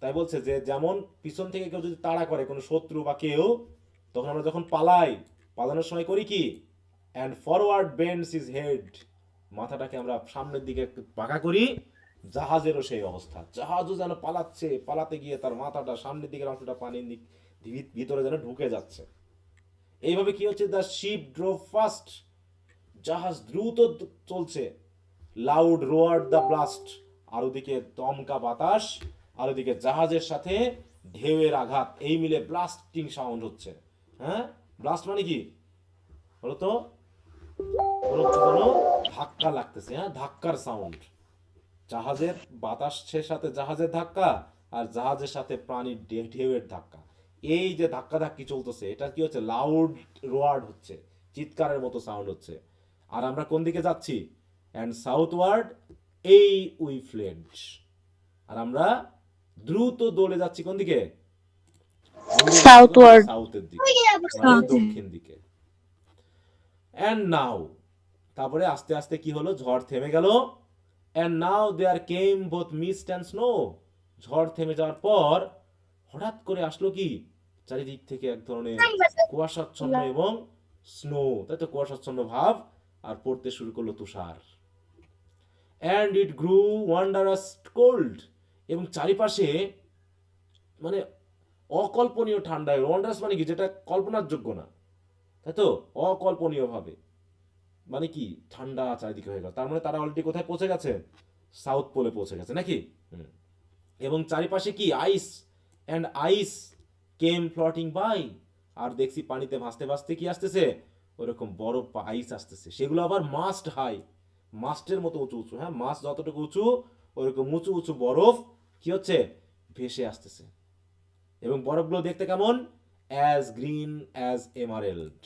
তাই বলছে যে যেমন পিছন থেকে কেউ যদি তাড়া করে কোনো শত্রু বা কেউ, তখন আমরা যখন পালাই, পালানোর সময় করি কি? অ্যান্ড ফরওয়ার্ড বেন্ডস হিজ হেড, মাথাটাকে আমরা সামনের দিকে একটু বাঁকা করি। জাহাজেরও সেই অবস্থা, জাহাজও যেন পালাচ্ছে, পালাতে গিয়ে তার মাথাটা সামনের দিকের অংশটা পানির ভিতরে যেন ঢুকে যাচ্ছে। এইভাবে কি হচ্ছে? দ্য শিপ ড্রোভ ফাস্ট, জাহাজ দ্রুত চলছে। লাউড রোয়ার্ড দ্য ব্লাস্ট, আর ওদিকে দমকা বাতাস, আর ওদিকে জাহাজের সাথে ঢেউয়ের আঘাত, এই মিলে ব্লাস্টিং সাউন্ড হচ্ছে। হ্যাঁ, ব্লাস্ট মানে কি বলতো? যেন ধাক্কা লাগতেছে, হ্যাঁ, ধাক্কার সাউন্ড। জাহাজের বাতাসের সাথে জাহাজের ধাক্কা, আর জাহাজের সাথে প্রাণীর ঢেউয়ের ধাক্কা, এই যে ধাক্কা ধাক্কি চলতেছে, এটা কি হচ্ছে? লাউড রোয়ার্ড হচ্ছে, চিৎকারের মতো সাউন্ড হচ্ছে। আর আমরা কোন দিকে যাচ্ছি? অ্যান্ড সাউথওয়ার্ড এই উই ফ্লেড, আর আমরা দ্রুত দৌড়ে যাচ্ছি কোন দিকে? সাউথওয়ার্ড। সাউথের দিকে, মানে দক্ষিণ দিকে। অ্যান্ড নাও, তারপরে আস্তে আস্তে কি হলো? ঝড় থেমে গেল। And now there came both mist and snow, ঝড় থেমে যাওয়ার পর হঠাৎ করে আসলো কি? চারিদিক থেকে এক ধরনের কুয়াশাচ্ছন্ন এবং স্নো, তাই তো, কুয়াশাচ্ছন্ন ভাব, আর পড়তে শুরু করলো তুষার। অ্যান্ড ইট গ্রু ওয়ান্ডারাস কোল্ড, এবং চারিপাশে মানে অকল্পনীয় ঠান্ডা। ওয়ান্ডারাস মানে কি? যেটা কল্পনার যোগ্য না, তাই তো, অকল্পনীয় ভাবে, মানে কি? ঠান্ডা চারিদিকে হয়ে গেল। তার মানে তারা অলরেডি কোথায় পৌঁছে গেছে? সাউথ পোলে পৌঁছে গেছে নাকি? এবং চারিপাশে কি? Ice and ice came floating by, আর দেখছি পানিতে ভাসতে ভাসতে কি আসতেছে? ওরকম বরফ বা আইস আসতেছে, সেগুলো আবার মাস্ট হাই, মাস্টের মতো উঁচু উঁচু। হ্যাঁ, মাস্ট যতটুকু উঁচু ওরকম উঁচু উঁচু বরফ কি হচ্ছে? ভেসে আসতেছে। এবং বরফগুলো দেখতে কেমন? অ্যাজ গ্রিন অ্যাজ এমারেল্ড,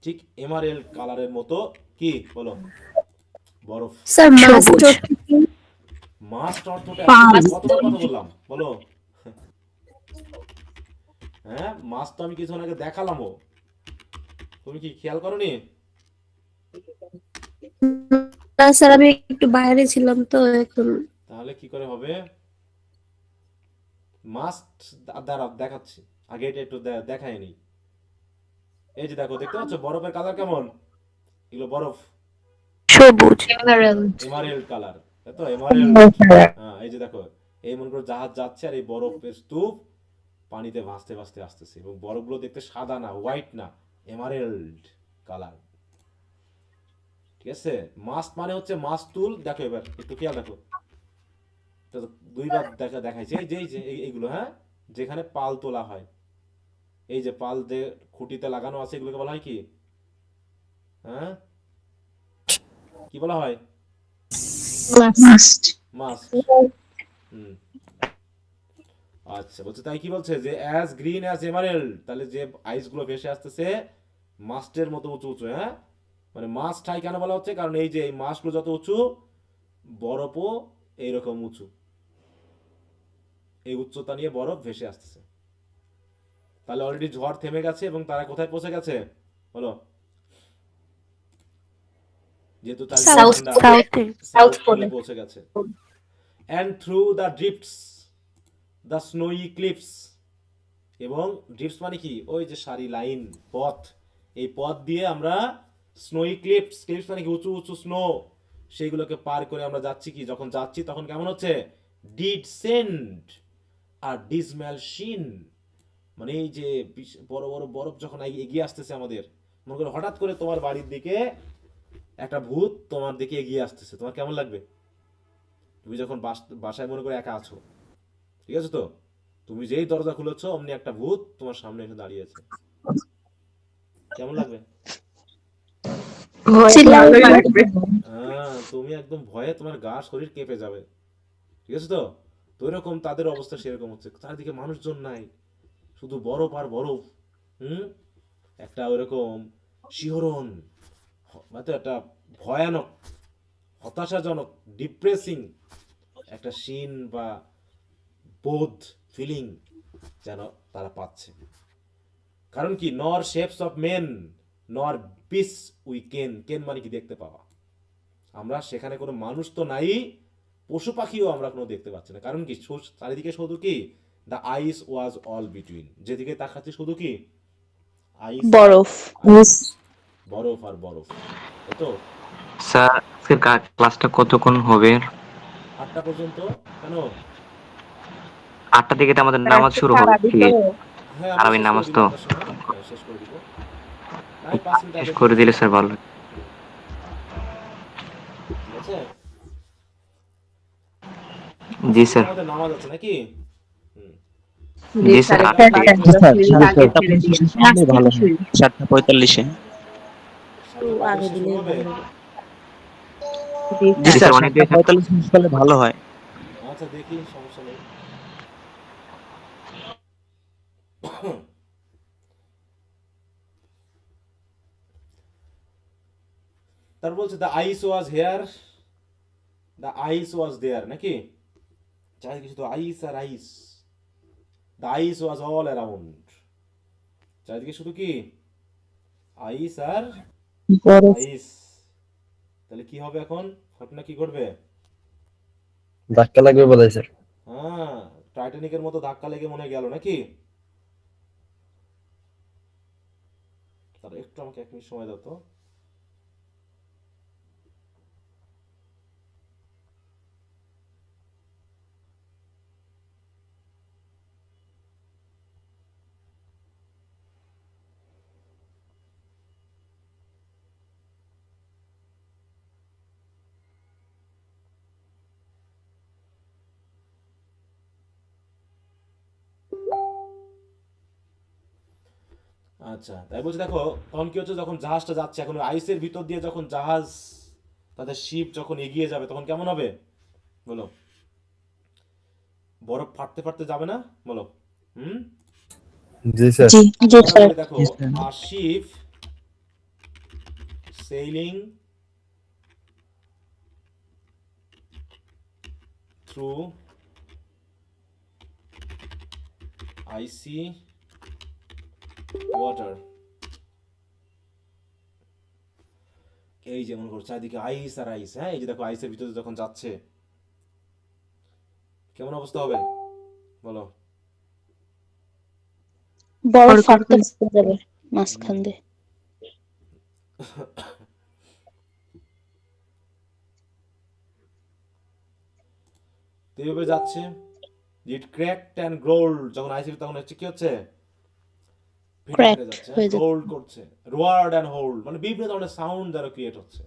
ঠিক এমারেল্ড কালারের মতো। কি বলো? বরফ। স্যার সবুজ। মাস্ট অর্থটা পাঁচ। কতবার কথা বললাম বলো? হ্যাঁ, মাছ তো আমি কিছুক্ষণ আগে দেখালামও, তুমি কি খেয়াল করনি? না স্যার, আমি একটু বাইরে ছিলাম তো এখন। তাহলে কি করে হবে? মাস্ট দ্বারা দেখাচ্ছি, আগে এটা একটু দেখায়নি। এই যে দেখো, দেখতে পাচ্ছ বরফের কালার কেমন? এগুলো বরফ, সবুজ। এমারেল্ড। এমারেল্ড কালার, তাই তো, এমারেল্ড। হ্যাঁ, এই যে দেখো, এই মনে করো জাহাজ যাচ্ছে আর এই বরফের স্তূপ পানিতে ভাসতে ভাসতে আসতেছে, এবং বরফগুলো দেখতে সাদা না, হোয়াইট না, এমারেল্ড কালার। ঠিক আছে? মাস্ট মানে হচ্ছে মাস্তুল। দেখো এবার একটু খেয়াল দেখো, এটা তো দুইবার দেখাইছে। এই যে এইগুলো, হ্যাঁ, যেখানে পাল তোলা হয়, এই যে পাল যে খুঁটিতে লাগানো আছে, এগুলোকে বলা হয় কি? হ্যাঁ, কি বলা হয়? মাস্ট। মাস্ট। হুম। আচ্ছা, বলছে তাই কি বলছে যে অ্যাজ গ্রিন অ্যাজ এমারেল্ড, তাহলে যে আইসগুলো ভেসে আসতেছে মাস্টের মতো উঁচু উঁচু, হ্যাঁ, মানে মাস্ট হাই কেন বলা হচ্ছে? কারণ এই যে এই মাস্টগুলো যত উঁচু, বরফও এইরকম উঁচু, এই উচ্চতা নিয়ে বরফ ভেসে আসতেছে। তাহলে অলরেডি ঝড় থেমে গেছে এবং তারা কোথায় পৌঁছে গেছে বলো? যেহেতু চারিদিকে সাউথ ঠান্ডা, পোলে। সাউথে। সাউথ পোলে পৌঁছে গেছে। And through the drifts the snowy clifts, এবং ড্রিফটস মানে কি? ওই যে সারি লাইন, পথ, এই পথ দিয়ে আমরা স্নোই ক্লিপস, ক্লিপস মানে কি? উঁচু উঁচু স্নো, সেইগুলোকে পার করে আমরা যাচ্ছি কি? যখন যাচ্ছি তখন কেমন হচ্ছে? ডিসেন্ড আর ডিসম্যাল শিন, মানে এই যে বড় বড় বরফ যখন এগিয়ে আসতেছে আমাদের, মনে করো হঠাৎ করে তোমার বাড়ির দিকে একটা ভূত তোমার দিকে এগিয়ে আসতেছে, তোমার কেমন লাগবে? তুমি যখন বাসায় মনে করে একা আছো, ঠিক আছে তো, তুমি যেই দরজা খুলেছো অমনি একটা ভূত তোমার সামনে এসে দাঁড়িয়ে আছে, কেমন লাগবে? ভালোই লাগবে। হ্যাঁ, তুমি একদম ভয়ে তোমার গা শরীর কেঁপে যাবে, ঠিক আছে তো? তো এরকম তাদের অবস্থা সেরকম হচ্ছে, চারিদিকে মানুষজন নাই, শুধু বরফ আর বরফ। হুম, একটা ওইরকম শিহরণ, মানে একটা ভয়ানক, হতাশাজনক, ডিপ্রেসিং একটা সিন বা বোধ, ফিলিং যেন তারা পাচ্ছে। কারণ কি? নর শেপস অফ মেন নর পিস উই কেন, কেন মানে কি? দেখতে পাওয়া। আমরা সেখানে কোনো মানুষ তো নাই, পশু পাখিও আমরা কোনো দেখতে পাচ্ছি না। কারণ কি? চারিদিকে শুধু কি? The ice was all between, যেদিকে তাকাচ্ছি শুধু কি? আইস আর বরফ। আইস, বরফ আর বরফ, তাই তো? স্যার আজকের ক্লাসটা কতক্ষণ হবে? 8টা পর্যন্ত। কেন? 8টা থেকে তো আমাদের নামাজ শুরু হবে। হ্যাঁ, আমরা তারাবির শেষ করে নামাজ দিব তো 8টার সময়, হ্যাঁ শেষ করে দিব। আমি 5 মিনিট শেষ আগে করে ঢুকছি। দিলে স্যার ভালো হয়। ঠিক আছে, জি আজকে তো স্যার। আমাদের নামাজ আছে নাকি? হুম। জি জি স্যার, স্যার। একটু 5-10 মিনিট আগে ছেড়ে দিন। 7:45-এ। 7:45 শুরু হবে। জি জি স্যার। জি স্যার, স্যার, অনেক দিয়ে 7:45 মিস করলে ভালো হয়। আচ্ছা দেখি, সমস্যা নেই। তারপর বলছে the ice was here, the ice was there, নাকি? চারিদিকে শুধু আইস আর ice, the ice was all around, চারিদিকে শুধু কি? আইস আর বরফ। আইস। তাহলে কি হবে এখন? ঘটনা কি ঘটবে? ধাক্কা লাগবে বোধহয় স্যার। হ্যাঁ, টাইটানিকের মতো ধাক্কা লেগে মনে গেল নাকি? তার একটু আমাকে 1 মিনিট সময় দাও তো। আচ্ছা, তাই বলছি দেখো, তখন কি হচ্ছে? যখন জাহাজটা যাচ্ছে এখন আইসের ভিতর দিয়ে, যখন জাহাজ, তাদের শিপ যখন এগিয়ে যাবে তখন কেমন হবে বলো? বরফ ফাটতে ফাটতে যাবে না বলো? হুম। জি স্যার। জি জি আমরা স্যার। বলি দেখো, আ শিপ সেইলিং থ্রু আইসি ওয়াটার, এই যে মনে করো চারিদিকে আইস আর আইস, হ্যাঁ, এই যে দেখো আইসের ভিতরে যখন যাচ্ছে কেমন অবস্থা হবে বলো? বড় और ফাটতে कुछ ফুটে যাবে মাঝখান দিয়ে। তো এইভাবে যাচ্ছে। ইট ক্র্যাকড অ্যান্ড গ্রোল্ড, যখন আইসিটি তখন হচ্ছে কি হচ্ছে, ফেটে ফেটে ক্র্যাকড যাচ্ছে, হয়ে যাবে। গ্রোল্ড করছে, রোয়ার্ড অ্যান্ড হোল্ড, মানে বিভিন্ন ধরনের সাউন্ড দ্বারা ক্রিয়েট হচ্ছে।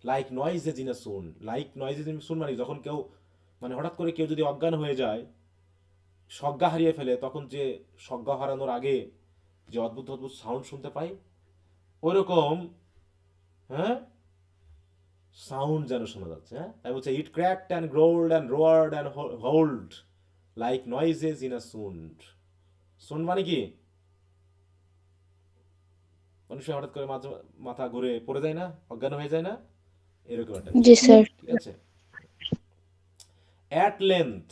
Like noises in a swound, like noises in swound মানে যখন কেউ, মানে হঠাৎ করে কেউ যদি অজ্ঞান হয়ে যায়, সজ্ঞা হারিয়ে ফেলে, তখন যে সজ্ঞা হারানোর আগে যে অদ্ভুত অদ্ভুত সাউন্ড শুনতে পাই, ওইরকম, হ্যাঁ, সাউন্ড যেন শোনা যাচ্ছে। হ্যাঁ, তাই বলছে it cracked and growled and roared and howled like noises in a swound. Swound মানে কি, মানুষের হঠাৎ করে মাথা ঘুরে পড়ে যায় না, অজ্ঞান হয়ে যায় না, এরকম একটা জি বিষয়। স্যার। ঠিক আছে। অ্যাট লেন্থ,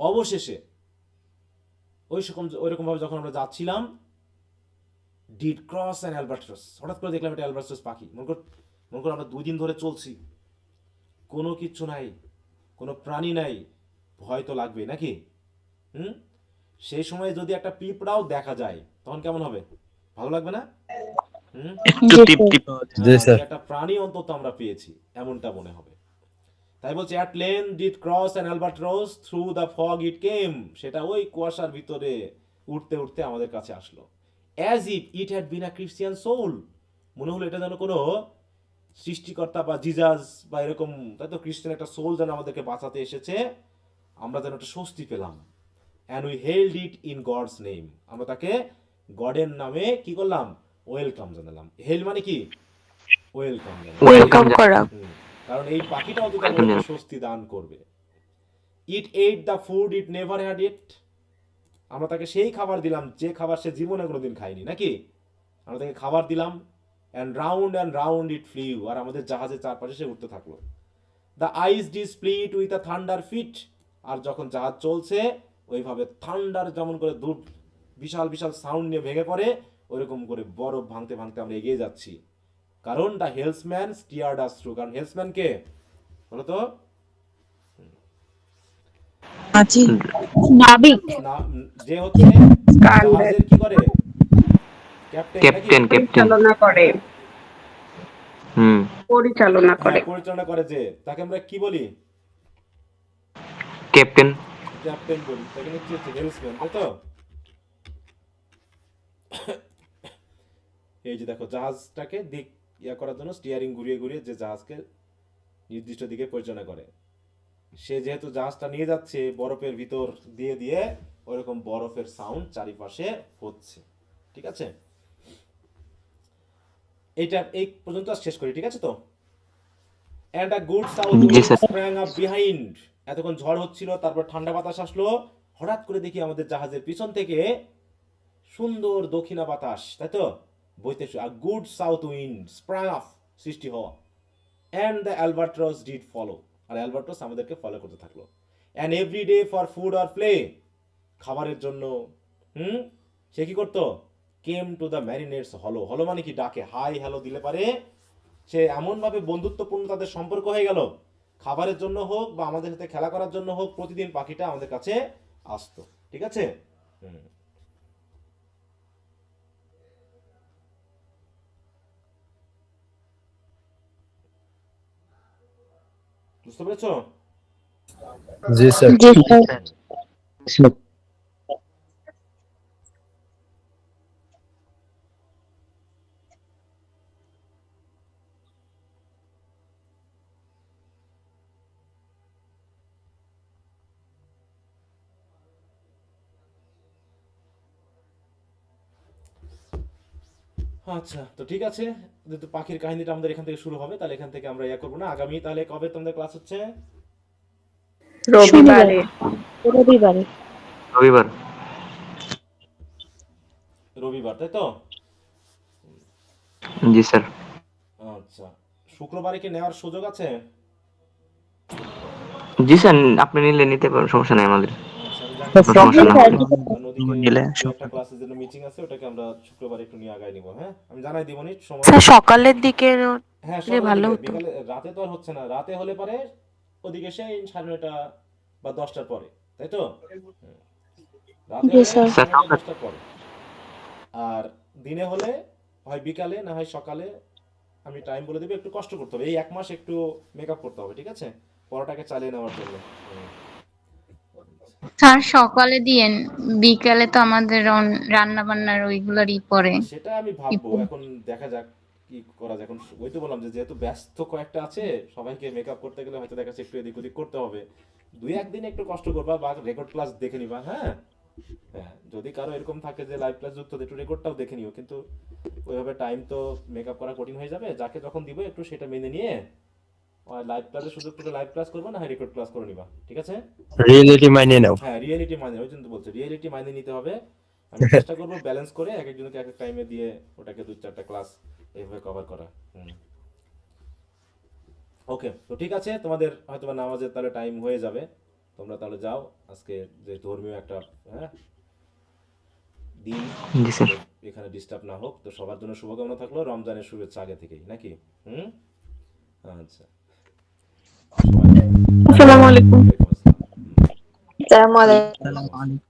অবশেষে, ওইরকম ভাবে যখন আমরা যাচ্ছিলাম, ডিড ক্রস অ্যান অ্যালবাট্রাস, হঠাৎ করে দেখলাম এটা অ্যালবাট্রাস পাখি। মনে কর আমরা 2 দিন ধরে চলছি, কোনো কিচ্ছু নাই, কোনো প্রাণী নাই, ভয় তো লাগবে নাকি? হুম, সেই সময় যদি একটা পিঁপড়াও দেখা যায় তখন কেমন হবে? ভালো লাগবে না? হুম, একটু জি টিপ স্যার। টিপ। জি যে স্যার। একটা প্রাণী অন্তত আমরা পেয়েছি, এমনটা মনে হবে। তাই বলছে at length did cross an albatross through the fog it came, সেটা ওই কুয়াশার ভিতরে উঠতে উঠতে আমাদের কাছে আসলো। As if it had been a Christian soul, মনে হলো এটা যেন কোনো সৃষ্টিকর্তা বা জিজাস বা এরকম, তাই তো, খ্রিস্টান একটা সোল যেন আমাদেরকে বাঁচাতে এসেছে, আমরা যেন একটা স্বস্তি পেলাম। And we held it in God's name, আমরা তাকে গডের নামে কি করলাম, ওয়েলকাম জানালাম। হেল মানে কি, ওয়েলকাম জানালাম। ওয়েলকাম ওয়েলকাম করা। কারণ এই পাখিটা অন্তত ওয়েলকাম আমাদেরকে জানান। স্বস্তি দান করবে। It ate the food it never had it, আমরা তাকে সেই খাবার দিলাম যে খাবার সে জীবনে কোনোদিন খায়নি নাকি? আমরা তাকে খাবার দিলাম। অ্যান্ড রাউন্ড ইট ফ্লিউ, আর আমাদের জাহাজের চারপাশে সে উঠতে থাকলো। The ice did split with a thunder fit, আর যখন জাহাজ চলছে ওইভাবে থান্ডার যেমন করে দূর বিশাল বিশাল সাউন্ড নিয়ে ভেঙে পড়ে, ওইরকম করে বরফ ভাঙতে ভাঙতে আমরা এগিয়ে যাচ্ছি। কারণ দ্য হেলসম্যান স্টিয়ার্ড আস থ্রু, কারণ হেলসম্যান কে বলো তো? আজি নাবিক, না, যে হচ্ছে কাণ্ডের জাহাজের কি করে, ক্যাপ্টেন নাকি? Captain captain. পরিচালনা করে, হুম। পরিচালনা হ্যাঁ, করে। পরিচালনা করে, যে তাকে আমরা কি বলি, ক্যাপ্টেন। ক্যাপ্টেন বলি। তাকে কি হচ্ছে, হেলসম্যান, তাই তো? এই যে দেখো, জাহাজটাকে দিক করার জন্য স্টিয়ারিং ঘুরিয়ে ঘুরিয়ে যে জাহাজকে নির্দিষ্ট দিকে পরিচালনা করে, সে যেহেতু জাহাজটা নিয়ে যাচ্ছে বরফের ভিতর দিয়ে দিয়ে, ওইরকম বরফের সাউন্ড চারিপাশে হচ্ছে। ঠিক আছে, এইটা এই পর্যন্ত শেষ করি, ঠিক আছে তো? And a good south G wind sir. Sprang up behind, এতক্ষণ ঝড় হচ্ছিল, তারপর ঠান্ডা বাতাস আসলো, হঠাৎ করে দেখি আমাদের জাহাজের পিছন থেকে সুন্দর দক্ষিণা বাতাস, তাই তো, বইতে, a good south wind sprung up, সৃষ্টি হওয়া। And the albatross did follow, আর অ্যালবাট্রস আমাদেরকে ফলো করতে থাকলো। And every day for food or play, খাবারের জন্য, সে কি করতো, কেম টু দ্য ম্যারিনেটস হলো, হলো মানে কি, ডাকে, হাই হ্যালো দিলে পারে, সে এমনভাবে বন্ধুত্বপূর্ণ তাদের সম্পর্ক হয়ে গেল, খাবারের জন্য হোক বা আমাদের সাথে খেলা করার জন্য হোক, প্রতিদিন পাখিটা আমাদের কাছে আসতো। ঠিক আছে। হুম, বুঝতে পেরেছো? জি স্যার। জি স্যার। আচ্ছা, তো ঠিক আছে, যেহেতু পাখির কাহিনীটা আমাদের এখান থেকে শুরু হবে, তাহলে এখান থেকে আমরা করবো না। আগামী তাহলে কবে তোমাদের ক্লাস হচ্ছে? শনিবার, রবিবারে। রবিবারে। রবিবার। রবিবার, তাই তো? জি স্যার। আচ্ছা, শুক্রবারে কি নেওয়ার সুযোগ আছে? জি স্যার, আপনি নিলে নিতে পারেন, সমস্যা নাই আমাদের। আচ্ছা, আমি জানিয়ে কোনো দিচ্ছি। সমস্যা না হবে। কারণ ওদিকে নিলে দু একটা ক্লাসের জন্য মিটিং আছে, ওটাকে আমরা শুক্রবার একটু নিয়ে আগায় নিব। হ্যাঁ, আমি জানাই দিব নি সময়। স্যার সকালের দিকে হ্যাঁ, নিলে সকালের ভালো দিকে, হতো। বিকালে, রাতে তো আর হচ্ছে না, রাতে হলে পারে ওদিকে সেই 9:30 বা 10টার পরে, তাই তো? রাতে জি হলে স্যার। স্যার 9:30 10টার পরে। আর দিনে হলে হয় বিকালে না হয় সকালে, আমি টাইম বলে দেবো, একটু কষ্ট করতে হবে, এই 1 মাস একটু মেকআপ করতে হবে, ঠিক আছে, পড়াটাকে চালিয়ে নেওয়ার জন্য। হুম। স্যার সকালে দিয়েন, বিকালে তো আমাদের রান্না বান্নার ওইগুলোরই পরে। সেটা আমি ভাববো, এখন দেখা যাক কি করা যায়। এখন ওই তো বললাম যে যেহেতু ব্যস্ত কয়েকটা আছে, সবাইকে মেকআপ করতে গেলে হয়তো দেখা যাচ্ছে একটু এদিক ওদিক করতে হবে, 2-1 দিন একটু কষ্ট করবা বা রেকর্ড ক্লাস দেখে নিবা। হ্যাঁ হ্যাঁ, যদি কারো এরকম থাকে যে লাইভ ক্লাস যুক্ত, একটু রেকর্ডটাও দেখে নিও, কিন্তু ওইভাবে টাইম তো মেকআপ করা কঠিন হয়ে যাবে। যাকে যখন দিব একটু সেটা মেনে নিয়ে লাইভ ক্লাসের সুযোগ পেলে লাইভ ক্লাস করবা, না হয় রেকর্ড ক্লাস করে নিবা, ঠিক আছে। রিয়েলিটি মাইনে নাও। হ্যাঁ, রিয়েলিটি মাইনে, ওই জন্য তো বলছি রিয়েলিটি মাইনে নিতে হবে। আমি চেষ্টা করবো ব্যালেন্স করে এক একজনকে এক এক টাইমে দিয়ে ওটাকে 2-4টা ক্লাস এইভাবে কভার করা। ওকে, তো ঠিক আছে, তোমাদের হয়তো বা নামাজের তাহলে টাইম হয়ে যাবে, তোমরা তাহলে যাও। আজকে যে ধর্মীয় একটা হ্যাঁ দিন, জি স্যার। তোমাদের এখানে ডিস্টার্ব না হোক। তো সবার জন্য শুভকামনা থাকলো, রমজানের শুভেচ্ছা আগে থেকেই, নাকি? আচ্ছা, সবাই আসসালামু আলাইকুম। ওয়ালাইকুম আসসালাম। আসসালামু আলাইকুম।